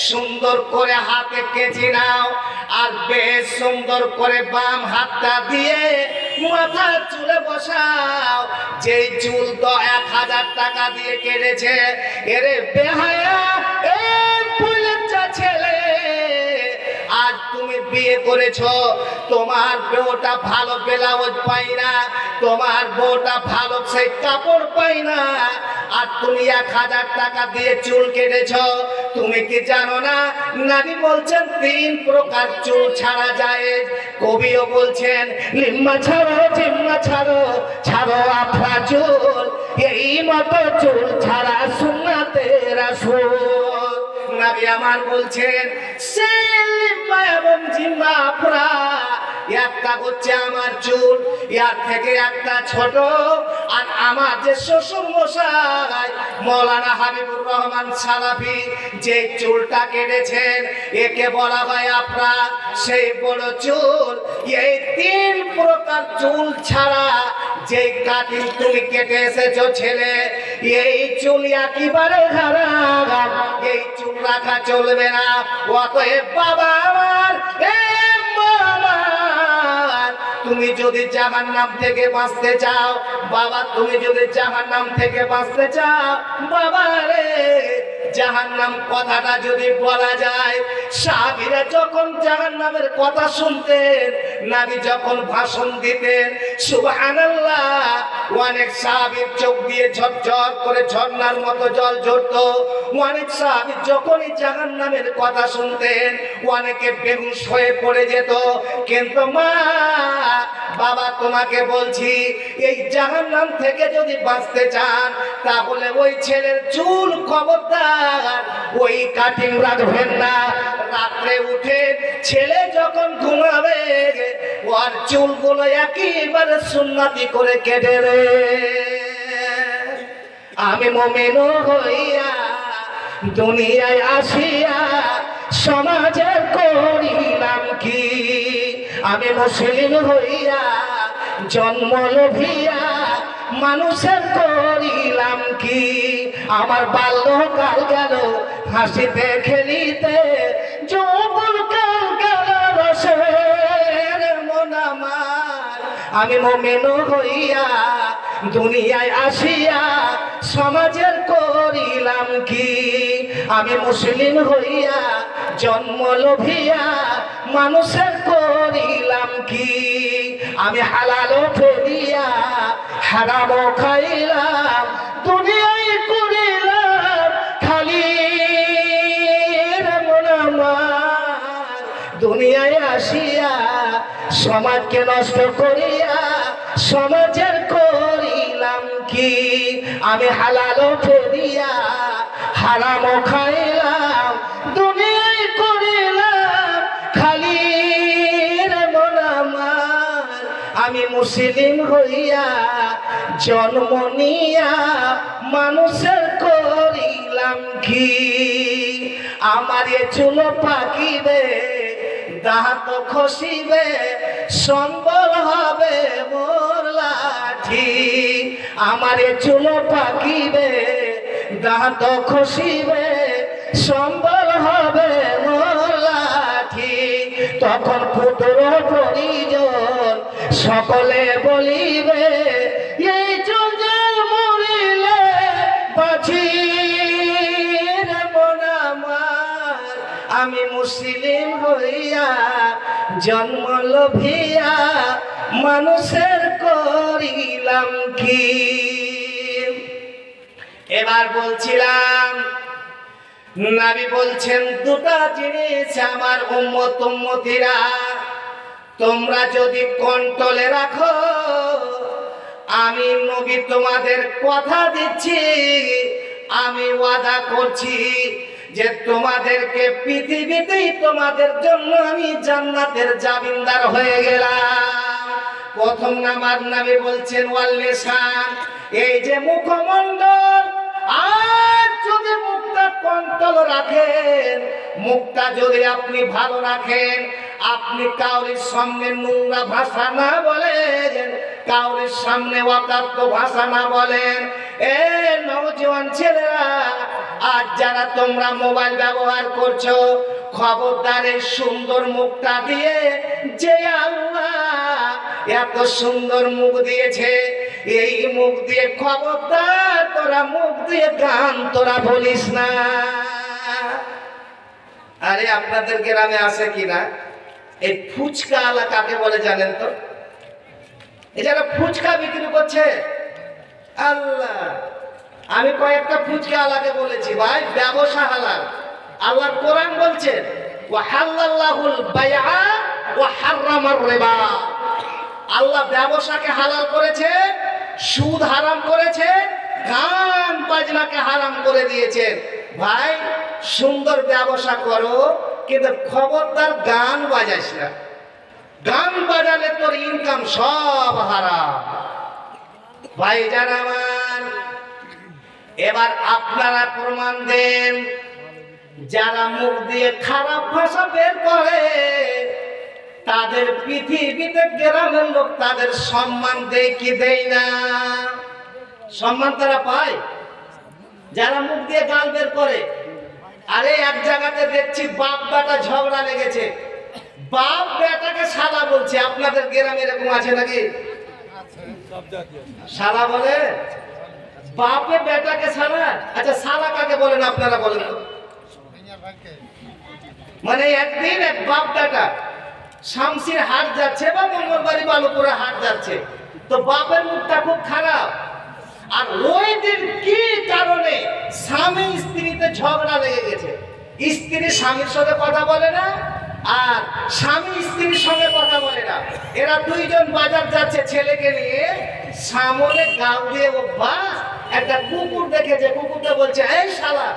Speaker 1: সুন্দর করে হাতে কেচি নাও, আর বেশ সুন্দর করে বাম হাতটা দিয়ে মাথা চুলে বসাও। যেই চুল তো 1000 টাকা দিয়ে কেটেছে, এরে বেহায়া এ পুলেচ্চা ছেলে, আজ তুমি বিয়ে করেছো, তোমার বউটা ভালো ব্লাউজ পাই না, তোমার বউটা ভালো সেই কাপড় পাই না, আর তুমি 1000 টাকা দিয়ে চুল কেটেছো। তুমি কি জানো না নবী বলছেন 3 প্রকার চুল ছাড়া যায়। কবিও বলছেন লিম্মা ছাড়ো, জিম্মা ছাড়ো, ছাড়ো আফরা চুল, এই মতো চুল ছাড়া সুন্নাতে রাসূল। নবী আমার বলছেন সেই লিম্মা এবং জিম্মা আফরা, একটা হচ্ছে আমার চুল, এর থেকে একটা ছোট, আর আমার যে শ্বশুর মশাই মৌলানা হাবিবুর রহমান সালাফি যে চুলটা কেটেছেন, একে বলা হয় আফরা, সেই বড় চুল। এই 3 প্রকার চুল ছাড়া যে কাটিং তুমি কেটে এসেছো ছেলে, এই চুল একেবারে হারাম, এই চুল রাখা চলবে না। অতএব বাবা আমার, তুমি যদি জাহান্নাম থেকে বাঁচতে চাও, বাবা তুমি যদি জাহান্নাম থেকে বাঁচতে চাও, বাবা রে জাহান্নাম কথাটা যদি বলা যায়, সাহাবীরা যখন জাহান্নামের কথা শুনতেন, নবী যখন ভাষণ দিতেন, সুবহানাল্লাহ, অনেক সাহাবীর চোখ দিয়ে ঝরঝর করে ঝর্ণার মতো জল ঝরতো। অনেক সাহাবী যখনই জাহান্নামের কথা শুনতেন, অনেকে বেহুশ হয়ে পড়ে যেত। কিন্তু মা, বাবা, তোমাকে বলছি, এই জাহান্নাম থেকে যদি বাঁচতে চান, তাহলে ওই ছেলের চুল খবরদার ওই কাটিং রাখবেন না। রাত্রে উঠে ছেলে যখন ঘুমাবে, ওর চুলগুলো একেবারে সুন্নতি করে কেটে রে। আমি মুমিন হইয়া দুনিয়ায় আসিয়া সমাজের করিলাম কি? আমি মুসলিম হইয়া জন্ম লোভিয়া মানুষের করিলাম কি? আমার বাল্যকাল গেল হাসিতে খেলিতে, যৌবনকাল গেল রসের মন আমার। আমি মুমিন হইয়া দুনিয়ায় আসিয়া সমাজের করিলাম কি? আমি মুসলিম হইয়া জন্ম লোভিয়া মানুষের করিলাম কি? আমি হালাল ফেরিয়া হারামও খাইলাম, দুনিয়ায় করিলাম খালি মন আমার। দুনিয়ায় আসিয়া সমাজকে নষ্ট করিয়া সমাজের করিলাম কি? আমি হালাল ফেরিয়া হারামও খাইলাম, দুনিয়ায় করিলাম খালি মন আমার। আমি মুসলিম হইয়া জন্ম নিয়া মানুষের করিলাম কি? আমার এ চুল পাকিবে, দাঁত খসিবে, সম্বল হবে মোর লাঠি। আমার এ চুল পাকিবে, দাঁত খসিবে, সম্বল হবে মোর লাঠি। তখন পুত্র পরিজন সকলে বলিবে, এই চুল মরিলে বাঁচি মন আমার। আমি মুসলিম হইয়া জন্ম লোভিয়া মানুষের করিলাম কি? এবার বলছিলাম, নবী বলছেন দুটা জিনিস আমার উম্মত উম্মতিরা তোমরা যদি কন্ট্রোলে রাখো, আমি নবী তোমাদের কথা দিচ্ছি, আমি ওয়াদা করছি যে তোমাদেরকে পৃথিবীতেই তোমাদের জন্য আমি জান্নাতের জামিনদার হয়ে গেলাম। প্রথম নাম্বার নবী বলছেন ওয়াল লিসান, এই যে মুখমণ্ডল, আর যদি মুখটা কন্ট্রোল রাখেন, মুখটা যদি আপনি ভালো রাখেন, আপনি কাউরির সামনে নোংরা ভাষা না বলেন, কাউরির সামনে অকাত্য ভাষা না বলেন। এ নওজোয়ান ছেলেরা, আজ যারা তোমরা মোবাইল ব্যবহার করছো, খবরদার এই সুন্দর মুখটা দিয়ে, যে আল্লাহ এত সুন্দর মুখ দিয়েছে, এই মুখ দিয়ে খবরদার তোরা মুখ দিয়ে গান তোরা বলিস না। আরে আপনাদের গ্রামে আছে কিনা এই ফুচকা আলা কাকে বলে জানেন তো? এই যারা ফুচকা বিক্রি করছে, আল্লাহ, আমি কয়েকটা ফুচকা আলাকে বলেছি, ভাই ব্যবসা হালাল। আল্লাহ কোরআন বলছেন ওয়া হালাল্লাহুল বাইআ ওয়া হারামার রিবা। আল্লাহ ব্যবসাকে হালাল করেছে, সুদ হারাম করেছে, গান বাজনাকে হারাম করে দিয়েছেন। ভাই সুন্দর ব্যবসা করো, কিন্তু খবরদার গান বাজাইস না। গান বাজালে তোর ইনকাম সব হারাম। ভাই জান আমার, এবার আপনারা প্রমাণ দেন, যারা মুখ দিয়ে খারাপ ভাষা বের করে তাদের পৃথিবীতে গ্রামের লোক তাদের সম্মান দেয় কি দেয় না? সম্মান তারা পায় যারা মুখ দিয়ে গাল বের করে। আরে এক জায়গাতে দেখছি বাপ বেটা ঝগড়া লেগেছে, বাপ বেটাকে শালা বলছে। আপনাদের গ্রামে এরকম আছে নাকি? শালা বলে বাপে বেটাকে সালা, আচ্ছা সালা কাকে বলেন আপনারা বলেন তো? মানে একদিন এক বাপ বেটা শামসির হাট যাচ্ছে বা মঙ্গলবাড়ি বালুপুরে হাট যাচ্ছে, তো বাপের মুখটা খুব খারাপ। আর ওই দিন কি কারণে স্বামী স্ত্রীতে ঝগড়া লেগে গেছে, স্ত্রী স্বামীর সাথে কথা বলে না আর স্বামী স্ত্রীর সঙ্গে কথা বলে না। এরা দুইজন বাজার যাচ্ছে ছেলেকে নিয়ে, সামনে গাল দিয়ে অভ্যাস, একটা কুকুর দেখেছে, কুকুরটা বলছে এই শালা,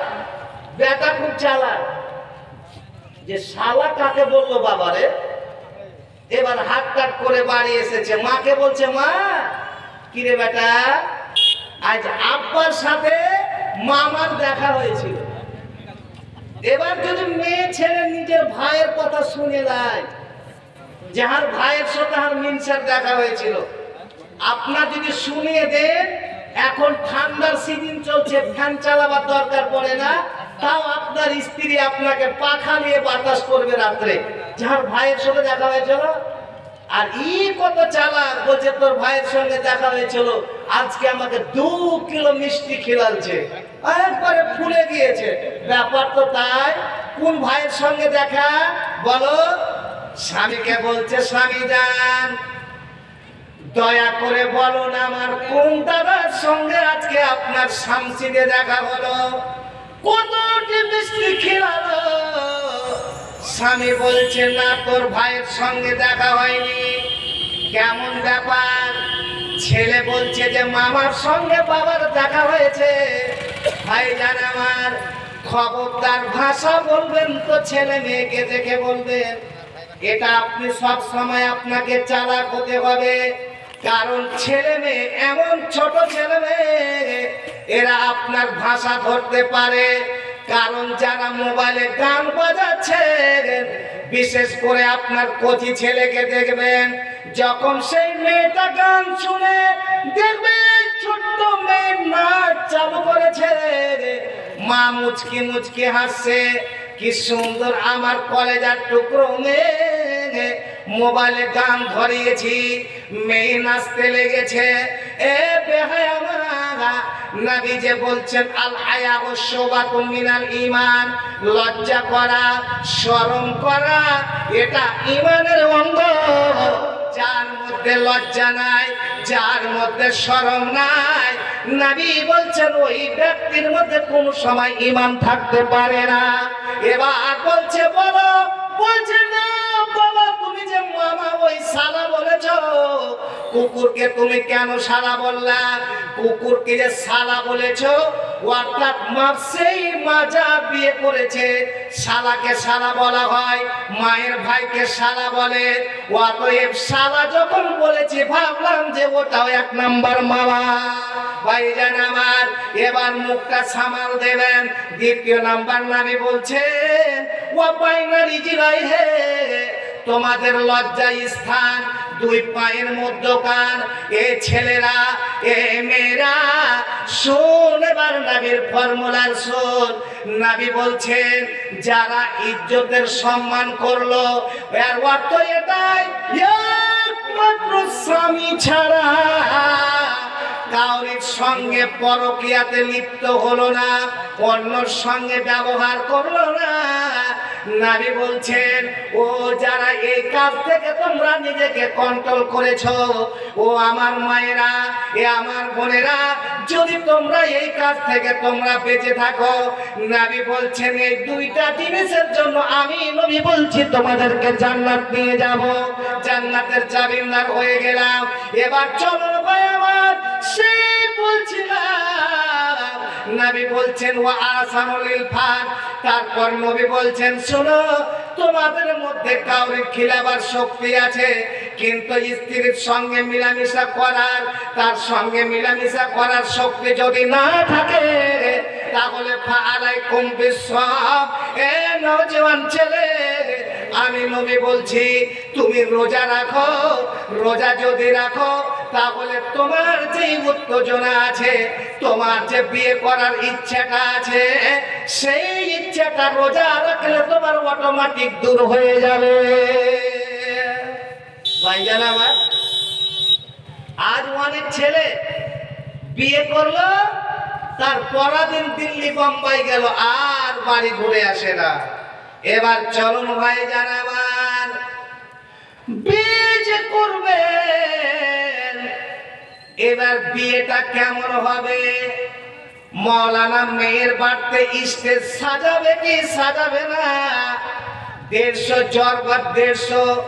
Speaker 1: বেটা খুব চালাক। যে শালা কাকে বললো বাবারে, এবার হাত টাট করে বাড়ি এসেছে, মাকে বলছে মা কিরে বেটা আজ আব্বার সাথে মামার দেখা হয়েছিল। এবার যদি মেয়ে ছেলে নিজের ভাইয়ের কথা শুনে নেয়, যাহার ভাইয়ের সাথে আর মিনসার দেখা হয়েছিল, আপনার যদি শুনিয়ে দেন, এখন ঠান্ডার সিজন চলছে, ফ্যান চালাবার দরকার পড়ে না, তাও আপনার স্ত্রী আপনাকে পাখা নিয়ে বাতাস করবে রাত্রে, যার ভাইয়ের সাথে দেখা হয়েছিল। আর কত চালাক, বলছে তোর ভাইয়ের সঙ্গে দেখা হয়েছিল, আজকে আমাকে 2 কিলো মিষ্টি খিলাচ্ছে, একবারে ফুলে গিয়েছে। ব্যাপার তো তাই, কোন ভাইয়ের সঙ্গে দেখা বলো? স্বামীকে বলছে স্বামী যান দয়া করে বলুন আমার কোন দাদার সঙ্গে আজকে আপনার শামসিদে দেখা হলো, কতটি মিষ্টি খিলালো? স্বামী বলছে না তোর ভাইয়ের সঙ্গে দেখা হয়নি। কেমন ব্যাপার? ছেলে বলছে যে মামার সঙ্গে বাবার দেখা হয়েছে। ভাইজান আমার খবরদার ভাষা বলবেন তো ছেলে মেয়েকে দেখে বলবেন, এটা আপনি সব সময় আপনাকে চালাক হতে হবে, কারণ ছেলে মেয়ে এমন ছোট ছেলে মেয়ে এরা আপনার ভাষা ধরতে পারে। কারণ যারা মোবাইলে গান বাজাচ্ছে, বিশেষ করে আপনার কচি ছেলেকে দেখবেন, যখন সেই মেয়েটা গান শুনে দেখবেন ছোট্ট মেয়ে নাচ চালু করেছে, মা মুচকি মুচকি হাসছে, কি সুন্দর আমার কলেজার টুকরো মেয়ে, মোবাইলে গান ধরিয়েছি, মেয়ে নাচতে লেগেছে। এ বেহায়া মারা, নবী যে বলছেন আল হায়া ওয়াশবাতুন মিনাল ঈমান, লজ্জা করা শরম করা এটা ঈমানের অঙ্গ। যার মধ্যে লজ্জা নাই, যার মধ্যে শরম নাই, নবী বলছেন ওই ব্যক্তির মধ্যে কোন সময় ঈমান থাকতে পারে না। এবার বলছে বলো, বলছে না বাবা তুমি যে মামা ওই শালা বলেছো, কুকুরকে তুমি কেন শালা বললা? কুকুরকে যে শালা বলেছো অর্থাৎ সেই মা যা বিয়ে করেছে শালাকে শালা বলা হয়, মায়ের ভাইকে শালা বলে। অতএব শালা যখন বলেছি ভাবলাম যে ওটাও 1 নাম্বার মামা। ভাইজান আমার এবার মুখটা সামাল দেবেন। 2 নাম্বার নবী বলছেন ও বাইনারি জিরাই হে, তোমাদের লজ্জা স্থান 2 পায়ের মধ্যকান। এ ছেলেরা এ মেয়েরা শোন, এবার নবীর ফর্মুলার শোন। নবী বলছেন যারা ইজ্জতের সম্মান করলো, এর অর্থ এটাই একমাত্র স্বামী ছাড়া কাউরির সঙ্গে পরকীয়াতে লিপ্ত হলো না, অন্যর সঙ্গে ব্যবহার করলো না। নবী বলছেন ও যারা এই কাজ থেকে তোমরা নিজেকে কন্ট্রোল করেছো, ও আমার মায়েরা, এ আমার বোনেরা, যদি তোমরা এই কাজ থেকে তোমরা বেঁচে থাকো, নবী বলছেন এই 2টা জিনিসের জন্য আমি নবী বলছি তোমাদেরকে জান্নাত নিয়ে যাব, জান্নাতের চাবিদার হয়ে গেলাম। এবার চলো ভাই আমার, সেই বলছিলাম নবী বলছেন ওয়া আসানুল ইলফান। তারপর নবী বলছেন শোনো, তোমাদের মধ্যে কাউরে খিলাবার শক্তি আছে, কিন্তু স্ত্রীর সঙ্গে মিলামিশা করার, তার সঙ্গে মিলামিশা করার শক্তি যদি না থাকে, তাহলে ফাআলাইকুম বিসসাম। এ নওজোয়ান ছেলে, আমি নবী বলছি তুমি রোজা রাখো। রোজা যদি রাখো তাহলে তোমার যে উত্তেজনা আছে, তোমার যে বিয়ে করার ইচ্ছাটা আছে, সেই ইচ্ছাটা রোজা রাখলে তোমার অটোমেটিক দূর হয়ে যাবে। ভাইজান আমার, আজ অনেক ছেলে বিয়ে করলো তার পরদিন দিল্লি বোম্বাই গেল, আর বাড়ি ঘুরে আসে না। এবার চলুন ভাই জান আমার, বিয়ে যে করবেন, এবার বিয়েটা কেমন হবে? মৌলানা মেয়ের বাড়িতে স্টেজ সাজাবে কি সাজাবে না? 150 জ্বর বা 150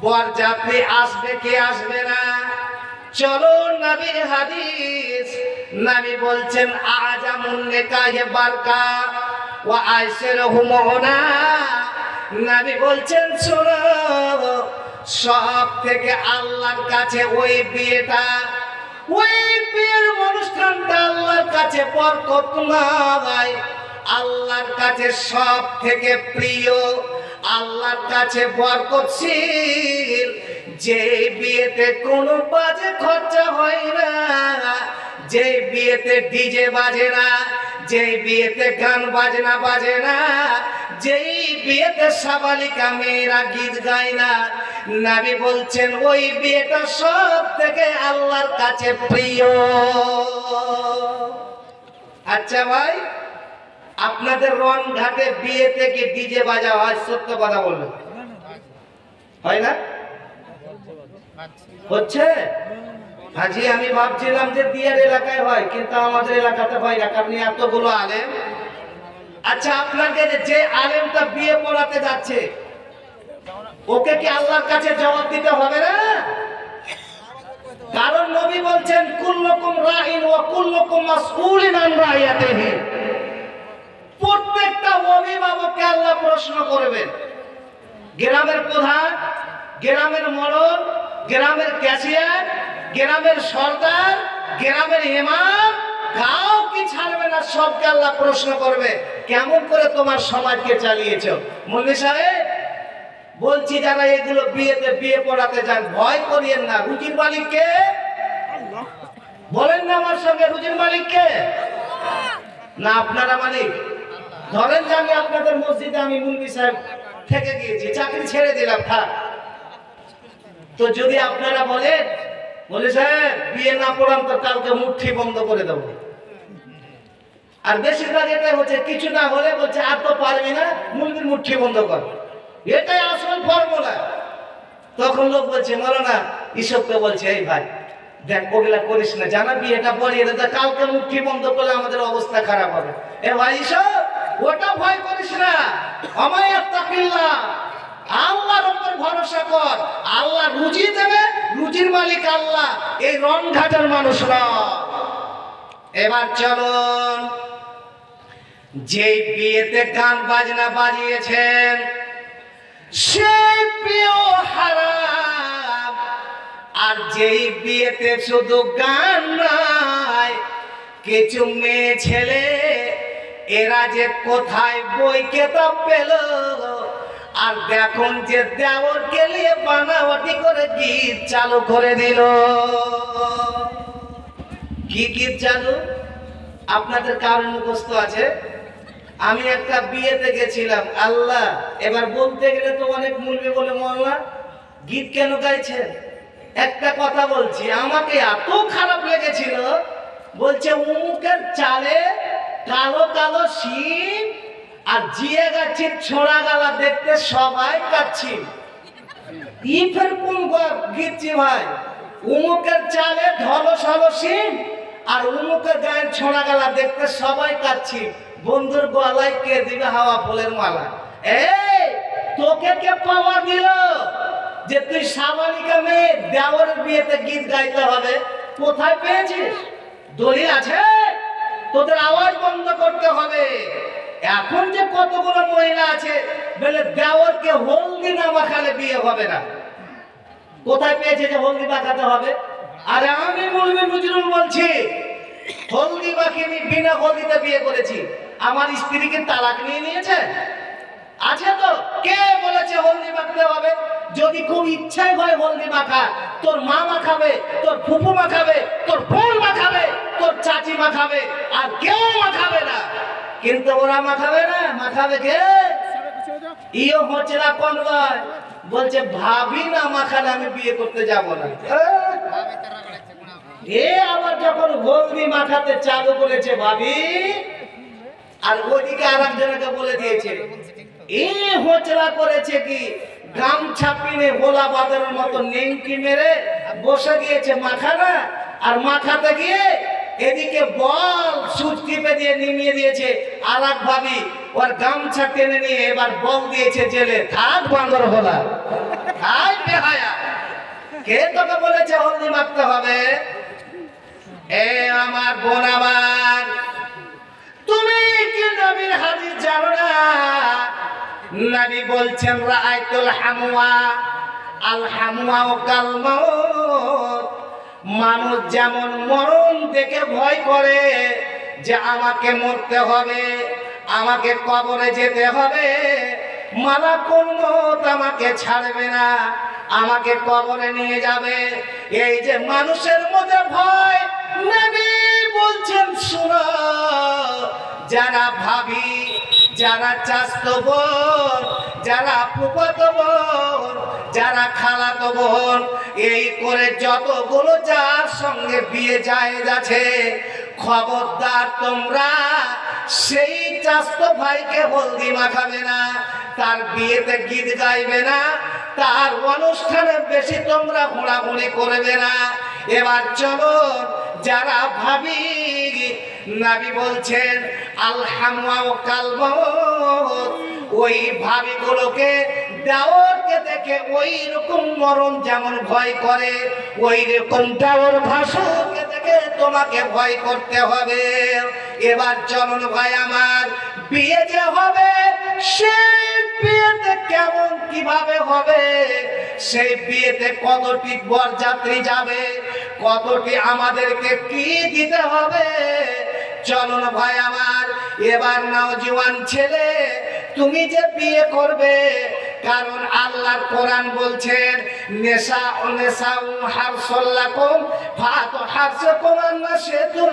Speaker 1: বরযাত্রী আসবে কি আসবে না? চলো নবীর হাদিস, নবী বলছেন আজামুন নিকাহে বারকা ওয়া আইসিরহুমুনা। নবী বলছেন শোনো, সব থেকে আল্লাহর কাছে ওই বিয়েটা, ওই বিয়ের অনুষ্ঠানটা আল্লাহর কাছে বরকতময়, আল্লাহর কাছে সব থেকে প্রিয়, আল্লাহর কাছে বরকতশীল। যে বিয়েতে কোনো বাজে খরচা হয় না, যে বিয়েতে ডিজে বাজে না, যে বিয়েতে গান বাজনা বাজে না, যেই বিয়েতে সাবালিকা মেয়েরা গীত গায় না, নবী বলছেন ওই বিয়েটা সব থেকে আল্লাহর কাছে প্রিয়। আচ্ছা ভাই, আপনাদের রনঘাটে বিয়েতে কি ডিজে বাজা হয়? সত্য কথা বলবেন, হয় না? হচ্ছে? হাজি আমি ভাবছিলাম যে দিয়ার এলাকায় হয়, কিন্তু আমাদের এলাকাতে হয় না, কারণ এতগুলো আলেম। আচ্ছা, আপনাকে যে আলেমটা বিয়ে পড়াতে যাচ্ছে, ওকে কি আল্লাহর কাছে জবাব দিতে হবে না? কারণ নবী বলছেন কুল্লুকুম রাইন ওয়া কুল্লুকুম মাসউলিন আন রাইয়াতিহি। প্রত্যেকটা অভিভাবককে আল্লাহ প্রশ্ন করবেন। গ্রামের প্রধান, গ্রামের মোড়ল, গ্রামের ক্যাশিয়ার, গ্রামের সরদার, গ্রামের ইমাম, কাউকে ছাড়বে না, সবকে আল্লাহ প্রশ্ন করবে কেমন করে তোমার সমাজকে চালিয়েছো। মৌলভী সাহেব বলছি, যারা এগুলো বিয়েতে বিয়ে পড়াতে যান, ভয় করিয়েন না। রুজির মালিককে বলেন না আমার সঙ্গে, রুজির মালিককে না আপনারা মালিক? ধরেন যে আমি আপনাদের মসজিদে আমি মৌলভী সাহেব থেকে গিয়েছি, চাকরি ছেড়ে দিলাম, থাক। তো যদি আপনারা বলেন মৌলভী সাহেব বিয়ে না পড়ান তো কালকে মুঠি বন্ধ করে দেবো, আর বেশিরভাগ এটা হচ্ছে কিছু না হলে বলছে আর তো পারবি না, মৌলভীর মুঠি বন্ধ কর, এটাই আসল ফর্মুলা। তখন লোক বলছে মৌলানা ইসবকে বলছে এই ভাই দেখ ওগুলা করিস না, জানা বিয়েটা পড়িয়ে দে, কালকে মুঠি বন্ধ করলে আমাদের অবস্থা খারাপ হবে। এ ভাই ইসব ওটা ভয় করিস না, আমায়াত্তাকিল্লাহ, আল্লাহর উপর ভরসা কর, আল্লাহ রুজি দেবে, রুজির মালিক আল্লাহ, এই রনঘাটের মানুষ না। এবার চলুন, যে বিয়েতে গান বাজনা বাজিয়েছেন সেই বিয়ে হারাম, আর যেই বিয়েতে শুধু গান নয়, কিছু মেয়ে ছেলে এরা যে কোথায় বই কেতাব পেল, আর দেখুন যে দেওরকে নিয়ে বানাওয়াটি করে গীত চালু করে দিল। কি গীত চালু? আপনাদের কারণ মুখস্থ আছে? আমি একটা বিয়েতে গেছিলাম, আল্লাহ, এবার বলতে গেলে তো অনেক মূল্যে বলে মোল্লা গীত কেন গাইছেন? একটা কথা বলছি, আমাকে এত খারাপ লেগেছিল, বলছে উমুকের চালে কালো কালো শিম আর জিয়ে গাছের ছোড়া গালা দেখতে সবাই কাচ্ছি। ইফের কোন গীতছি ভাই? উমুকের চালে ঢলস হলো শিম আর উমুকের গায়ের ছোড়া গালা দেখতে সবাই কাচ্ছি, বন্ধুর গলায় কে দিবে হাওয়া ফুলের মালা? এই তোকে কে পাওয়ার দিল যে তুই সাবালিকা মেয়ে দেওরের বিয়েতে গীত গাইতে হবে? কোথায় পেয়েছিস? দলিল আছে? তোদের আওয়াজ বন্ধ করতে হবে। এখন যে কতগুলো মহিলা আছে বলে দেওরকে হলদি না মাখালে বিয়ে হবে না, কোথায় পেয়েছে যে হলদি মাখাতে হবে? আরে আমি মৌলভী নজরুল বলছি, হলদি মাখিনি, বিনা হলদিতে বিয়ে করেছি। আমার স্ত্রীকে তালাক নিয়ে নিয়েছে? আছে তো? কে বলেছে হলদি মাখতে হবে? যদি খুব ইচ্ছাই হয় হলদি মাখা, তোর মা মাখাবে, তোর ফুফু মাখাবে, তোর বোন মাখাবে, তোর চাচি মাখাবে, আর কেউ মাখাবে না। কিন্তু ওরা মাখাবে না, মাখাবে কে? ইও হচ্ছে না কোন ভাই বলছে ভাবি না মাখালে আমি বিয়ে করতে যাব না। এ আবার যখন হলদি মাখাতে চালু করেছে ভাবি, আর ওদিকে আর একজনকে বলে দিয়েছে, এ হোচলা করেছে কি গামছা পিনে গোলা বাঁধানোর মতো নেংটি মেরে বসে গিয়েছে মাখানা, আর মাখাতে গিয়ে এদিকে বল সুচ টিপে দিয়ে নিমিয়ে দিয়েছে। আর এক ভাবি ওর গামছা টেনে নিয়ে এবার বল দিয়েছে জেলে। থাক বান্দর হলা, খাই বেহায়া। কে তোকে বলেছে হলদি মাখতে হবে? এ আমার বোন, আমার তুমি কি নবীর হাদিস জানো না? নবী বলছেন রাআইতুল হামওয়া আল হামওয়া কাল মাউত। মানুষ যেমন মরণ দেখে ভয় করে যে আমাকে মরতে হবে, আমাকে কবরে যেতে হবে, মালাকুল মউত আমাকে ছাড়বে না, আমাকে কবরে নিয়ে যাবে, এই যে মানুষের মধ্যে ভয়, নবী বলছেন শুনো, যারা ভাবি, যারা চাচতো বোন, যারা ফুফাতো বোন, যারা খালাতো বোন, এই করে যতগুলো যার সঙ্গে বিয়ে জায়েজ আছে, খবরদার তোমরা সেই চাচতো ভাইকে হলদি মাখাবে না, তার বিয়েতে গীত গাইবে না, তার অনুষ্ঠানে বেশি তোমরা ঘোরাঘুরি করবে না। এবার চলো, যারা ভাবি, নবী বলছেন আল হামওয়া কাল মাউত, ওই ভাবিগুলোকে দেওরকে দেখে ওই রকম মরণ যেমন ভয় করে, ওই রকম দেওর ভাসুরকে দেখে তোমাকে ভয় করতে হবে। এবার চলুন ভাই আমার, বিয়ে যে হবে সেই বিয়েতে কেমন কিভাবে হবে, সেই বিয়েতে কতটি বরযাত্রী যাবে, কতটি আমাদেরকে কি দিতে হবে, চলুন ভাই আমার। এবার নওজোয়ান ছেলে, তুমি যে বিয়ে করবে, কারণ আল্লাহর কোরআন বলছেন নেশা ও নেশা হারসুল লাকুম ফাতু হারসাকুম আন্নাশিতুম।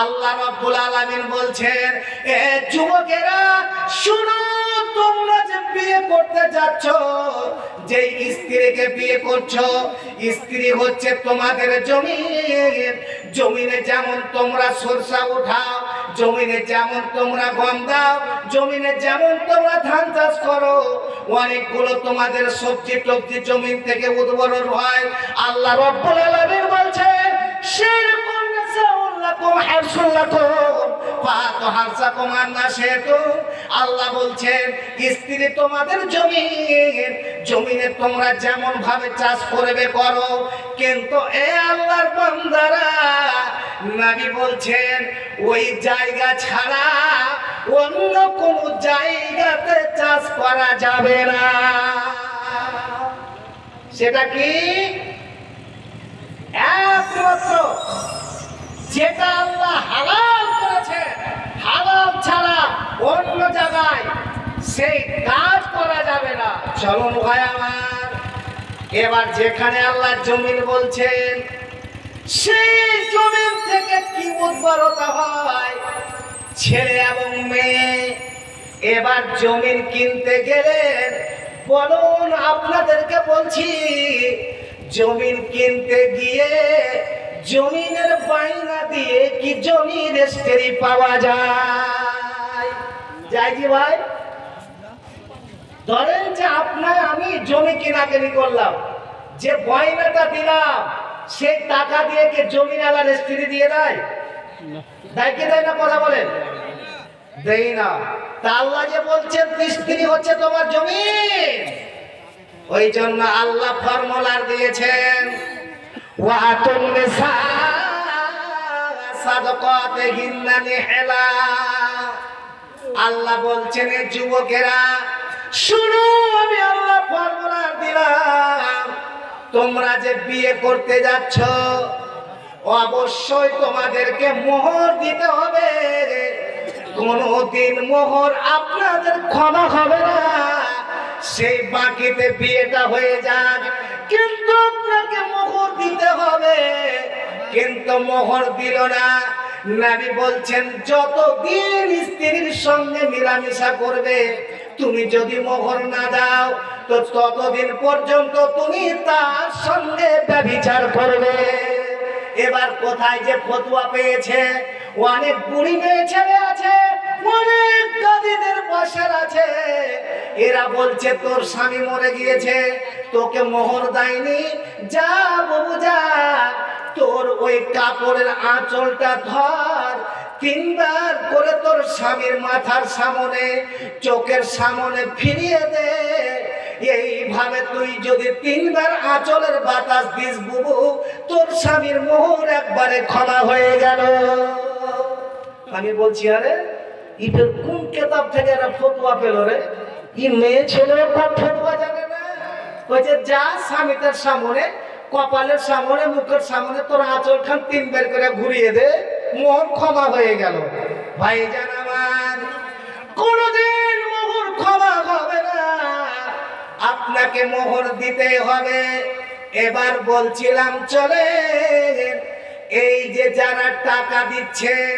Speaker 1: আল্লাহ রাব্বুল আলামিন বলছেন, এ যুবকেরা শুনো, তোমরা যে বিয়ে করতে যাচ্ছ, যে স্ত্রীকে বিয়ে করছো, স্ত্রী হচ্ছে তোমাদের জমিন। জমিনে যেমন তোমরা সরষা উঠাও, জমিনে যেমন তোমরা গম দাও, জমিনে যেমন তোমরা ধান চাষ করো, অনেকগুলো তোমাদের সবজি টবজি জমিন থেকে উদ্ভবন হয়। আল্লাহ রাব্বুল আলামিন বলছেন সেরকম আল্লাহ বলছেন স্ত্রী তোমাদের জমিন, জমিনে তোমরা যেমন ভাবে চাষ করবে করো, কিন্তু এ আল্লাহর বান্দারা, নবী বলছেন ওই জায়গা ছাড়া অন্য কোন জায়গাতে চাষ করা যাবে না। সেটা কি? একমাত্র যেটা আল্লাহ হালাল করেছে, হালাল ছাড়া অন্য জায়গায় সেই কাজ করা যাবে না। চলুন ভাই আমার, এবার যেখানে আল্লাহ জমিন বলছেন, সেই জমিন থেকে কি উর্বরতা হয়, ছেলে এবং মেয়ে। এবার জমিন কিনতে গেলেন, বলুন আপনাদেরকে বলছি, জমিন কিনতে গিয়ে জমিনের বাইনা দিয়ে কি জমি রেজিস্ট্রি পাওয়া যায়? যায় কি ভাই? ধরেন যে আপনার আমি জমি কেনাকানি করলাম, যে বাইনাটা দিলাম সেই টাকা দিয়ে কি জমিওয়ালা রেজিস্ট্রি দিয়ে দেয়? দেয় কি দেয় না? কথা বলেন। দেই না। তা আল্লাহ যে বলছেন স্ত্রী হচ্ছে তোমার জমিন, ওই জন্য আল্লাহ ফর্মুলা দিয়েছেন, ওয়াতুন নিসা সাদকাতিহিন্না নিহলা। আল্লাহ বলছেন যুবকেরা শুনো, আমি আল্লাহ ফর্মুলা দিলাম, তোমরা যে বিয়ে করতে যাচ্ছ অবশ্যই তোমাদেরকে মোহর দিতে হবে। কোনদিন মোহর আপনাদের ক্ষমা হবে না, সেই বাকিতে বিয়েটা হয়ে যাক, কিন্তু আপনাকে মোহর দিতে হবে। কিন্তু মোহর দিল না। নবী বলছেন যতদিন স্ত্রীর সঙ্গে মিলামিশা করবে, তুমি যদি মোহর না দাও তো ততদিন পর্যন্ত তুমি তার সঙ্গে ব্যভিচার করবে। এবার কোথায় যে ফতোয়া পেয়েছে, অনেক বুড়ি মেয়ে ছেলে আছে, অনেক দাদিদের বসার আছে, এরা বলছে তোর স্বামী মরে গিয়েছে, তোকে মোহর দেয়নি, যা বাবু যা, তোর ওই কাপড়ের আঁচলটা ধর, তিনবার করে তোর স্বামীর মাথার সামনে চোখের সামনে ফিরিয়ে দে। এইভাবে তুই যদি তিনবার আঁচলের বাতাস দিস বুবু, তোর স্বামীর মোহর একবারে ক্ষমা হয়ে গেল। আমি বলছি আরে ইটের কোন কেতাব থেকে এরা ফতোয়া পেল রে? ই মেয়ে ছেলেও কোন ফতোয়া জানে না? বলছে যা স্বামীটার সামনে কপালের সামনে মুখের সামনে তোর আঁচল খান তিনবার করে ঘুরিয়ে দে, মোহর ক্ষমা হয়ে গেল। ভাইজান আমার, কোনদিন মোহর ক্ষমা হবে না, আপনাকে মোহর দিতে হবে। এবার বলছিলাম চলে, এই যে যারা টাকা দিচ্ছেন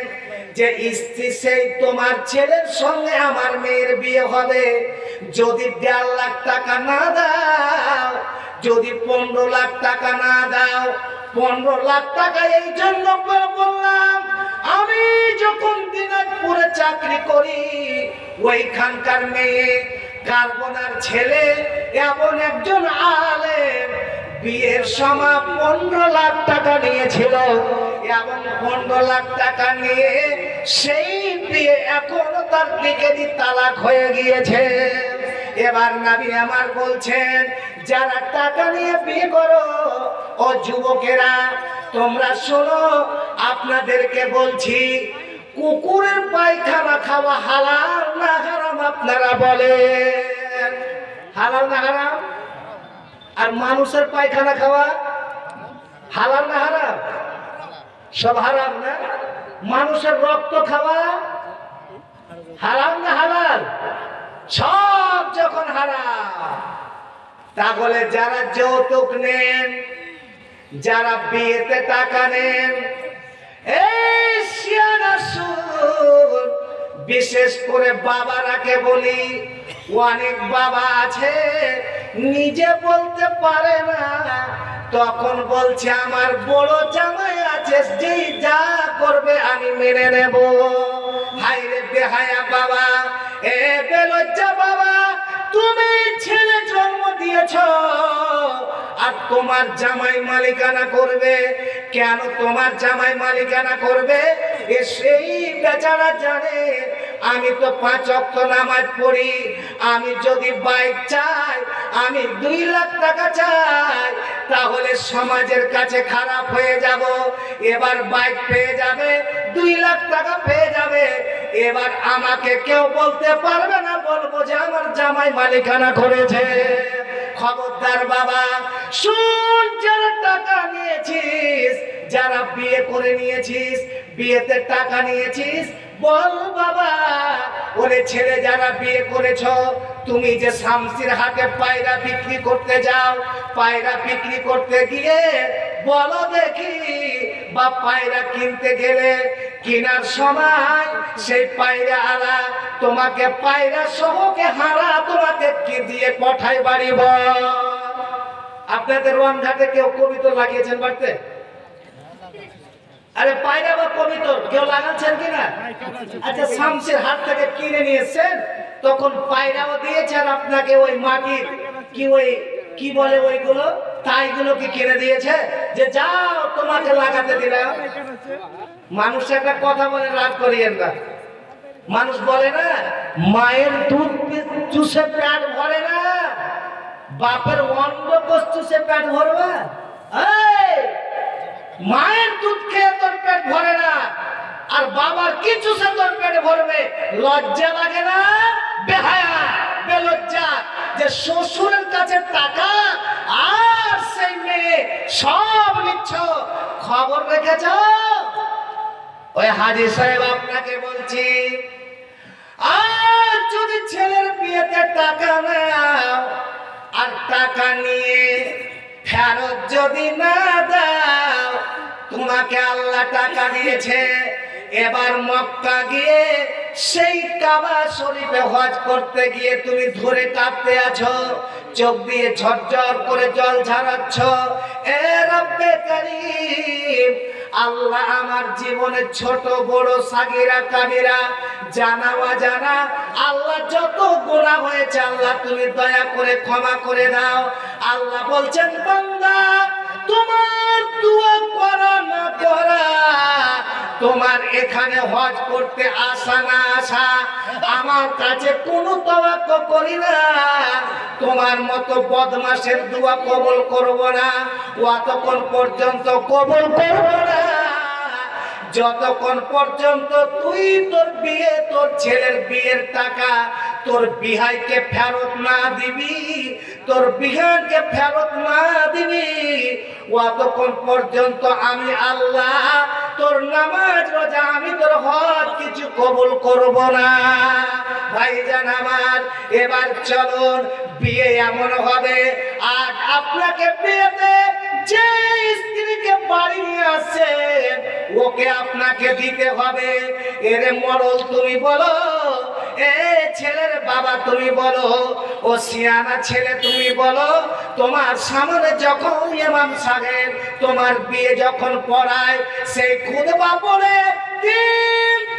Speaker 1: যে স্ত্রী সেই তোমার ছেলের সঙ্গে আমার মেয়ের বিয়ে হবে, যদি 1.5 লাখ টাকা না দাও, যদি 15 লাখ টাকা না দাও, 15 লাখ টাকা এই জন্য বললাম, আমি যখন দিনাজপুরে চাকরি করি ওইখানকার মেয়ে কারবনার ছেলে এমন একজন আলেম বিয়ের সময় 15 লাখ টাকা নিয়েছিল, এবং 15 লাখ টাকা নিয়ে সেই বিয়ে এখনো তার দিকেরই তালাক হয়ে গিয়েছে। এবার নবী আমার বলছেন যারা টাকা নিয়ে বিয়ে করো ও যুবকেরা তোমরা শোনো, আপনাদেরকে বলছি কুকুরের পায়খানা খাওয়া হালাল না হারাম? আপনারা বলেন হালাল না হারাম? আর মানুষের পায়খানা খাওয়া হালাল না হারাম? সব হারাম না? মানুষের রক্ত খাওয়া হারাম না হালাল? সব যখন হারাম, তাহলে যারা যৌতুক নেন, যারা বিয়েতে টাকা নেন, এই শিয়ানা শুন, বিশেষ করে বাবারাকে বলি, অনেক বাবা আছে নিজে বলতে পারে না, তখন বলছে আমার বড় জামাই আছে, যেই যা করবে আমি মেনে নেব। হায় রে বেহায়া বাবা, এ বেলজ্জা বাবা, তুমি ছেলে জন্ম দিয়েছ আর তোমার জামাই মালিকানা করবে। কেন তোমার জামাই মালিকানা করবে? এ সেই বেচারা জানে আমি তো 5 ওয়াক্ত নামাজ পড়ি, আমি যদি বাইক চাই, আমি 2 লাখ টাকা চাই, তাহলে সমাজের কাছে খারাপ হয়ে যাব। এবার বাইক পেয়ে যাবে, 2 লাখ টাকা পেয়ে যাবে, এবার আমাকে কেউ বলতে পারবে না, বলবো যে আমার জামাই মালিকানা করেছে। খবরদার বাবা, শুন, যারা টাকা নিয়েছিস, যারা বিয়ে করে নিয়েছিস, বিয়েতে টাকা নিয়েছিস, বল বাবা, ওরে ছেলে যারা বিয়ে করেছ, তুমি যে শামসির হাটে পায়রা বিক্রি করতে যাও, পায়রা বিক্রি করতে গিয়ে বলো দেখি, বা পায়রা কিনতে গেলে কেনার সময় সেই পায়রা আলা তোমাকে পায়রা সহকে হারা তোমাকে কি দিয়ে পাঠাই বাড়ি বল। আপনাদের রনঘাটে কেউ কবিতা লাগিয়েছেন বাড়িতে? আরে পায়রা বা কবিতর কেউ লাগাচ্ছেন কিনা? আচ্ছা, শামসের হাট থেকে কিনে নিয়েছেন, তখন পায়রাও দিয়েছে আর আপনাকে ওই মাটির কি ওই কি বলে ওইগুলো তাইগুলোকে কিনে দিয়েছে যে যাও তোমাকে লাগাতে দিলাম। মানুষ একটা কথা বলে রাগ করিয়েন না, মানুষ বলে না মায়ের দুধ চুষে পেট ভরে না, বাপের অন্ডকোষ চুষে পেট ভরবে? মায়ের দুধ খেয়ে তোর পেট ভরে না, আর বাবার কি চুষে তোর পেট ভরবে? লজ্জা লাগে না? বেহায়া বেলজ্জা যে শ্বশুরের কাছে টাকা আর সেই মেয়ে সব নিচ্ছ, খবর রেখেছ? ওই হাজী সাহেব আপনাকে বলছি, আর যদি ছেলের বিয়েতে টাকা নাও আর টাকা নিয়ে ফেরত যদি না দাও, তোমাকে আল্লাহ টাকা দিয়েছে, এবার মক্কা গিয়ে সেই কাবা শরীফে হজ করতে গিয়ে তুমি ধরে কাঁদতে আছো, চোখ দিয়ে ঝরঝর করে জল ঝরাচ্ছ। এ রব্বে কারীম, আল্লাহ আমার জীবনের ছোট বড় সাগীরা কাবীরা জানা অজানা আল্লাহ যত গুনাহ হয়েছে আল্লাহ তুমি দয়া করে ক্ষমা করে দাও। আল্লাহ বলছেন বান্দা তোমার দোয়া করা না করা, তোমার এখানে হজ করতে আসা না আসা আমার কাছে কোনো তাওয়াক্কুল করি না। তোমার মতো বদমাশের দোয়া কবুল করব না, অতক্ষণ পর্যন্ত কবুল করব না যতক্ষণ পর্যন্ত তুই তোর বিয়ে, তোর ছেলের বিয়ের টাকা তোর বিহাইকে ফেরত না দিবি, তোর বিহাইকে ফেরত না দিবি, অতক্ষণ পর্যন্ত আমি আল্লাহ তোর নামাজ রোজা আমি তোর হজ কিছু কবুল করব না। ভাইজান আমার, এবার চলুন বিয়ে এমন হবে আজ আপনাকে বিয়েতে যে স্ত্রীকে বাড়ি নিয়ে আসছেন ওকে আপনাকে দিতে হবে। এরে মরল তুমি বলো, এ ছেলের বাবা তুমি বলো, ও সিয়ানা ছেলে তুমি বলো, তোমার সামনে যখন ইমাম সাহেব তোমার বিয়ে যখন পড়ায় সেই খুতবা পড়ে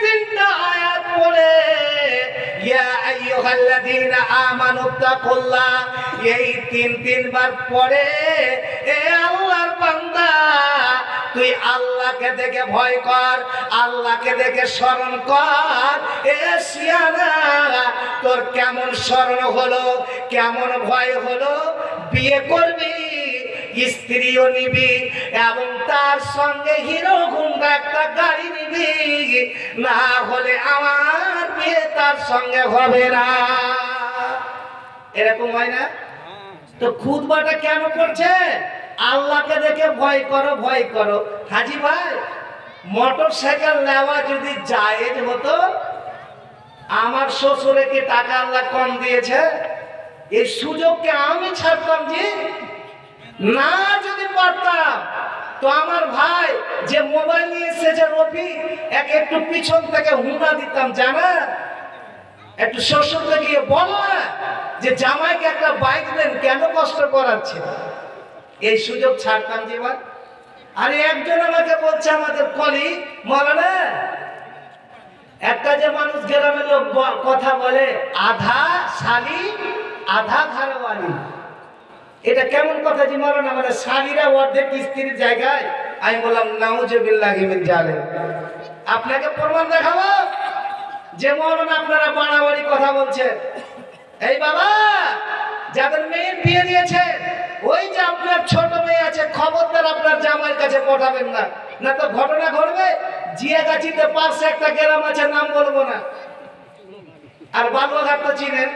Speaker 1: তিনটা আয়াত পড়ে ইয়া আইয়ুহাল্লাযীনা আমানুত্তাকুল্লাহ এই তিনবার পড়ে, এ আল্লাহর বান্দা তুই আল্লাহকে দেখে ভয় কর, আল্লাহকে দেখে স্মরণ কর। এ সিয়ানা তোর কেমন স্মরণ হলো, কেমন ভয় হলো, বিয়ে করবি স্ত্রীও নিবি এবং তার সঙ্গে হিরো হোন্ডা একটা গাড়ি নিবি, না হলে আমার বিয়ে তার সঙ্গে হবে না। এরকম হয় না? তো খুতবাটা কেন করছে? আল্লাহকে দেখে ভয় করো, ভয় করো। হাজি ভাই, মোটর সাইকেল নেওয়া যদি জায়েজ হতো, আমার শ্বশুরে কি টাকা আল্লাহ কম দিয়েছে? এই সুযোগকে আমি ছাড়তাম যে না, যদি পারতাম তো আমার ভাই যে মোবাইল নিয়ে এসেছে রফি একে একটু পিছন থেকে হুঁড়া দিতাম, জানা একটু শ্বশুরকে গিয়ে বলো না যে জামাইকে একটা বাইক দেন, কেন কষ্ট করাচ্ছে। এই সুযোগ ছাড়তাম জীবন। আরে একজন আমাকে বলছে আমাদের কলি মৌলানা, একটা যে মানুষ গ্রামের লোক কথা বলে আধা শালি আধা ঘরওয়ালি, এটা কেমন কথা জি মৌলানা? মানে শালিরা অর্ধেক স্ত্রীর জায়গায়। আমি বললাম নাউজুবিল্লাহি মিন জালিক। আপনাকে প্রমাণ দেখাবো যে মৌলানা আপনারা বাড়াবাড়ি কথা বলছেন। এই বাবা যাদের মেয়ের বিয়ে দিয়েছে, ওই যে আপনার ছোট মেয়ে আছে, খবরদার আপনার জামাইয়ের কাছে পাঠাবেন না, না তো ঘটনা ঘটবে। জিয়াগাছিতে পাশে একটা গ্রাম আছে, নাম বলবো না, আর বাবুঘাট তো চিনেন।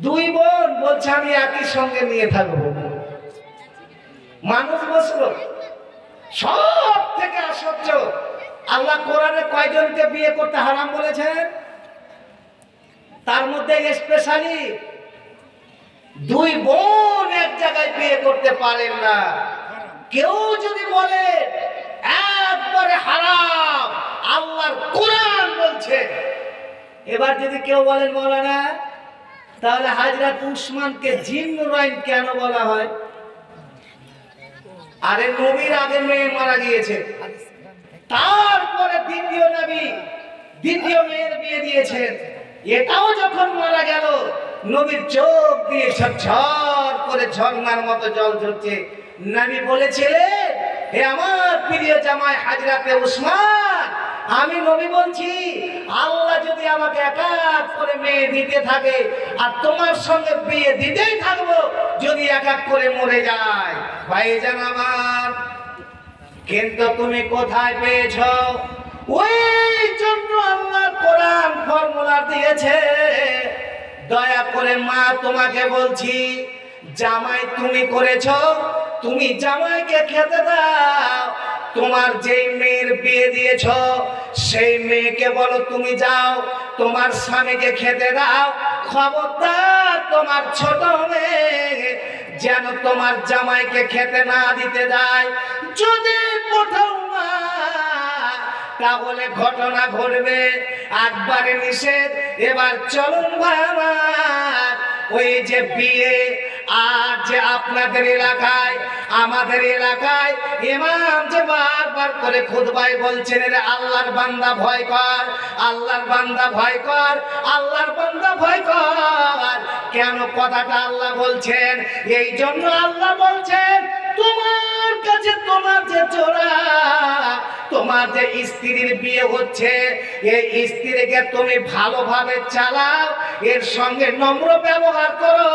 Speaker 1: দুই বোন বলছে আমি একই সঙ্গে নিয়ে থাকবো। মানুষ বসলো, সব থেকে আশ্চর্য, আল্লাহ কোরআনে কয়জনকে বিয়ে করতে হারাম বলেছেন? তার মধ্যে স্পেশালি দুই বোন এক জায়গায় বিয়ে করতে পারেন না। কেউ যদি বলে একবারে হারাম, আল্লাহর কোরআন বলছে। এবার যদি কেউ বলেন মৌলানা তাহলে হযরত উসমানকে জিন্নুরাইন কেন বলা হয়? আরে নবীর আগে মেয়ে মারা গিয়েছে, তারপরে দ্বিতীয় নবী দ্বিতীয় মেয়ের বিয়ে দিয়েছেন। এটাও যখন মারা গেল নবীর চোখ দিয়ে ঝরঝর করে ঝর্ণার মতো জল ঝরছে। নবী বলেছিলেন, হে আমার প্রিয় জামাই হযরতে উসমান, আমি নবী বলছি আল্লাহ যদি আমাকে এক এক করে মেয়ে দিতে থাকে আর তোমার সঙ্গে বিয়ে দিতেই থাকবো যদি এক এক করে মরে যায়। ভাইজান আমার, কিন্তু তুমি কোথায় পেয়েছো? ওই জন্য আল্লাহ কোরআন ফর্মুলা দিয়েছে। দয়া করে মা তোমাকে বলছি, জামাই তুমি করেছো, তুমি জামাইকে খেতে দাও। তোমার যেই মেয়ের বিয়ে দিয়েছো সেই মেয়েকে বলো তুমি যাও তোমার স্বামীকে খেতে দাও। খবরদার তোমার ছোট মেয়ে যেন তোমার জামাইকে খেতে না দিতে যায়। যদি পাঠাও না তাহলে ঘটনা ঘটবে। একবারে নিষেধ। এবার চলুন ভাই আমার, ওই যে বিয়ে আর যে আপনাদের এলাকায় আমাদের এলাকায় ইমাম যে বারবার করে খুতবায় বলছেন রে আল্লাহর বান্দা ভয় কর, আল্লাহর বান্দা ভয় কর, আল্লাহর বান্দা ভয় কর। কেন কথাটা আল্লাহ বলছেন? এই জন্য আল্লাহ বলছেন তোমার কাছে তোমার যে চোরা, তোমার যে স্ত্রীর বিয়ে হচ্ছে, এই স্ত্রীকে তুমি ভালোভাবে চালাও, এর সঙ্গে নম্র ব্যবহার করো,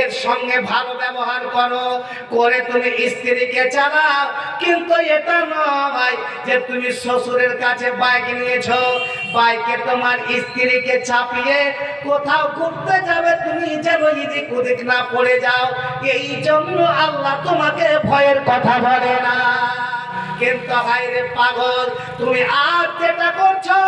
Speaker 1: এর সঙ্গে ভালো ব্যবহার করো, করে তুমি স্ত্রীকে চালাও। কিন্তু এটা নয় যে তুমি শ্বশুরের কাছে বাইক নিয়েছো, বাইকে তোমার স্ত্রীকে চাপিয়ে কোথাও ঘুরতে যাবে, তুমি যেন এদিক ওদিক না পড়ে যাও। এই জন্য আল্লাহ তোমাকে ভয়ের কথা বলে না। কিন্তু হায়রে পাগল, তুমি আর যেটা করছো,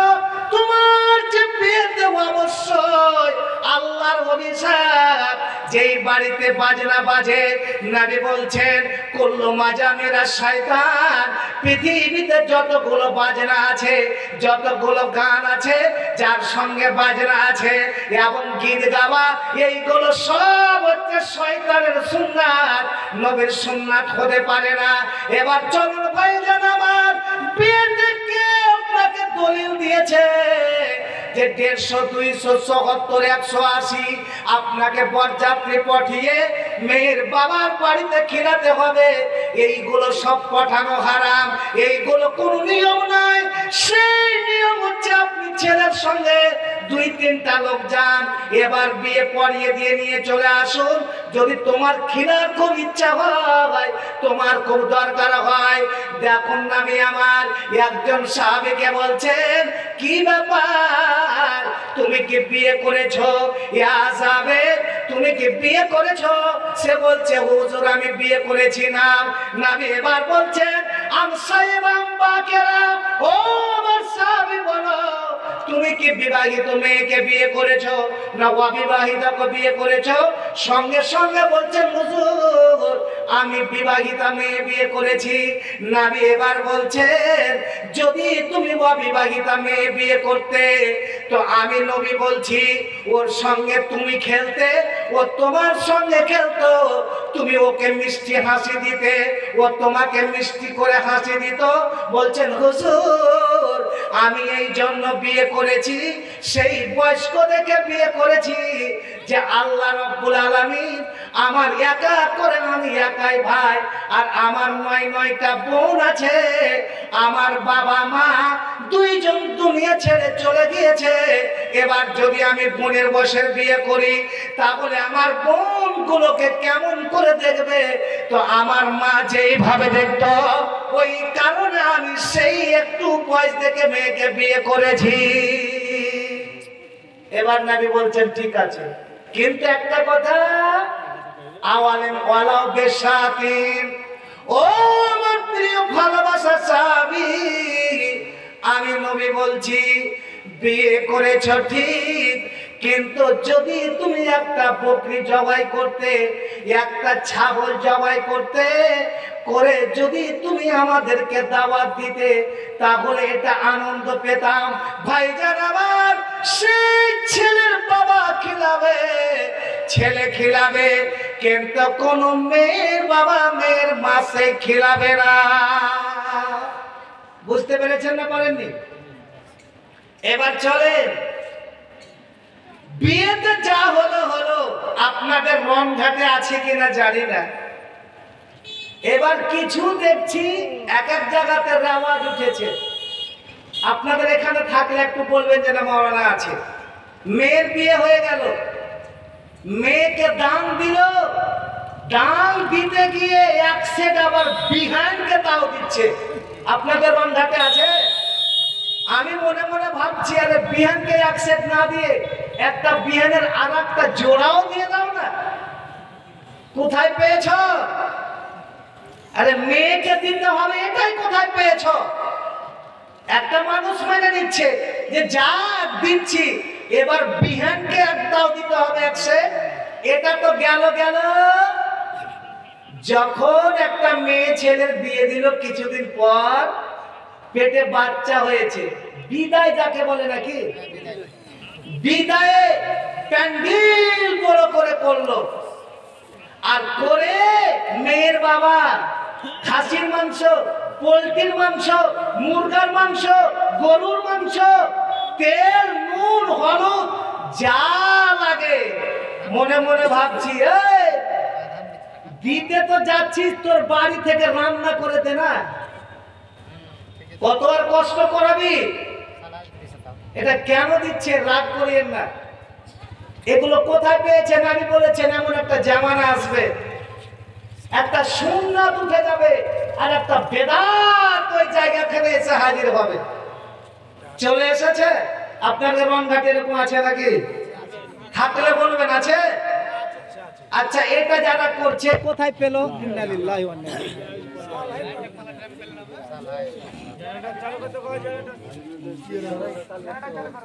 Speaker 1: তোমার যে বিয়েতে অবশ্যই আল্লাহর অভিশাপ। যেই বাড়িতে বাজনা বাজে, নবী বলছেন কুল্লু মাজামিরা শয়তান, পৃথিবীতে যতগুলো বাজনা আছে, যতগুলো গান আছে, যার সঙ্গে বাজনা আছে এবং গীত গাওয়া, এইগুলো সব হচ্ছে শয়তানের সুন্নাত, নবীর সুন্নাত হতে পারে না। এবার চলুন ভাইজান আমার, বিয়েতে কে আপনাকে দলিল দিয়েছে যে 150, 200, 70, 180 আপনাকে বরযাত্রী পাঠিয়ে মেয়ের বাবার বাড়িতে খিলাতে হবে? এইগুলো সব পাঠানো হারাম, এইগুলো কোনো নিয়ম নাই। সেই নিয়ম হচ্ছে আপনি ছেলের সঙ্গে 2-3টা লোক যান, এবার বিয়ে পড়িয়ে দিয়ে নিয়ে চলে আসুন। যদি তোমার খিলার খুব ইচ্ছা হয়, তোমার খুব দরকার হয়, দেখুন নবী আমার একজন সাহাবীকে বলছেন কি ব্যাপার, তুমি কি বিয়ে করেছো? ইয়া সাহাবী, তুমি কি বিয়ে করেছো? সে বলছে হুজুর আমি বিয়ে করেছি না। নবী এবার বলছেন আমসাইবাম বাকেরা, ও আমার সাহাবী বলো তুমি কি বিবাহিত মেয়েকে বিয়ে করেছো না অবিবাহিতাকে বিয়ে করেছো? সঙ্গে সঙ্গে বলছেন হুজুর আমি বিবাহিতা মেয়ে বিয়ে করেছি। নবী এবার বলছেন যদি তুমি অবিবাহিতা মেয়ে বিয়ে করতে, তো আমি নবী বলছি ওর সঙ্গে তুমি খেলতে, ও তোমার সঙ্গে খেলতো, তুমি ওকে মিষ্টি হাসি দিতে, ও তোমাকে মিষ্টি করে হাসি দিত। বলছেন হুজুর আমি এই জন্য বিয়ে করেছি, সেই বয়স্ক দেখে বিয়ে করেছি যে আল্লাহ রাব্বুল আলামিন আমার একা করে, আমি একাই ভাই, আর আমার 9টা বোন আছে, আমার বাবা মা 2জন দুনিয়া ছেড়ে চলে গিয়েছে। এবার যদি আমি বোনের বয়সের বিয়ে করি, তাহলে আমার বোনগুলোকে কেমন করে দেখবে? তো আমার মা যেইভাবে দেখতো, ওই কারণে আমি সেই একটু বয়স দেখে মেয়েকে বিয়ে করেছি। এবার নবী বলছেন ঠিক আছে, কিন্তু একটা কথা, আওয়ালেন ওয়ালাও বেশাতিন, ও আমার প্রিয় ভালোবাসার সাহাবী, আমি নবী বলছি বিয়ে করেছ ঠিক, কিন্তু যদি তুমি একটা বকরি জবাই করতে, একটা ছাগল জবাই করতে, করে যদি তুমি আমাদেরকে দাওয়াত দিতে, তাহলে এটা আনন্দ পেতাম। ভাইজান আমার, সেই ছেলের বাবা খিলাবে, ছেলে খিলাবে, কিন্তু কোন মেয়ের বাবা মেয়ের মা সে খিলাবে না। বুঝতে পেরেছেন না পারেননি? এবার চলেন, বিয়েতে যা হলো হলো, আপনাদের মন ঘাটে আছে কিনা জানি না। এবার কিছু দেখছি এক এক জায়গাতে রেওয়াজ উঠেছে, আপনাদের এখানে থাকলে একটু বলবেন যে না মওলানা আছে। মেয়ের বিয়ে হয়ে গেল, মেয়েকে দান দিল, দান দিতে গিয়ে এক সেট আবার বিহানকে তাও দিচ্ছে। আপনাদের মন ঘাটে আছে? আমি মনে মনে ভাবছি আরে বিহানকে এক সেট না দিয়ে একটা বিহানের আর একটা জোড়াও দিয়ে দাও না। কোথায় পেয়েছ? আরে মেয়েকে দিতে হবে, এটাই কোথায় পেয়েছ? একটা মানুষ মেনে নিচ্ছে যে যা দিচ্ছি, এবার বিহানকে একটাও দিতে হবে এক সেট। এটা তো গেল গেল। যখন একটা মেয়ে ছেলের বিয়ে দিল, কিছুদিন পর পেটে বাচ্চা হয়েছে, বিদায় যাকে বলে নাকি, বিদায়ে প্যান্ডেল বড় করে করলো, আর করে মেয়ের বাবা খাসির মাংস, পোলট্রির মাংস, মুরগার মাংস, গরুর মাংস, তেল, নুন, হলুদ যা লাগে মনে মনে ভাবছি, এই দিতে তো যাচ্ছিস, তোর বাড়ি থেকে রান্না করে দে না, কত আর কষ্ট করাবি। এটা কেন দিচ্ছে, রাগ করিয়েন না। এগুলো কোথায় পেয়েছেন? আমি বলেছেন এমন একটা জামানা আসবে, একটা সুন্নাত উঠে যাবে আর একটা বেদাত ওই জায়গাখানে এসে হাজির হবে। চলে এসেছে? আপনাদের রংঘাটে এরকম আছে নাকি? থাকলে বলবেন আছে। আচ্ছা, এটা যারা করছে কোথায় পেল? ইন্নালিল্লাহি ওয়া ইন্না ইলাইহি রাজিউন।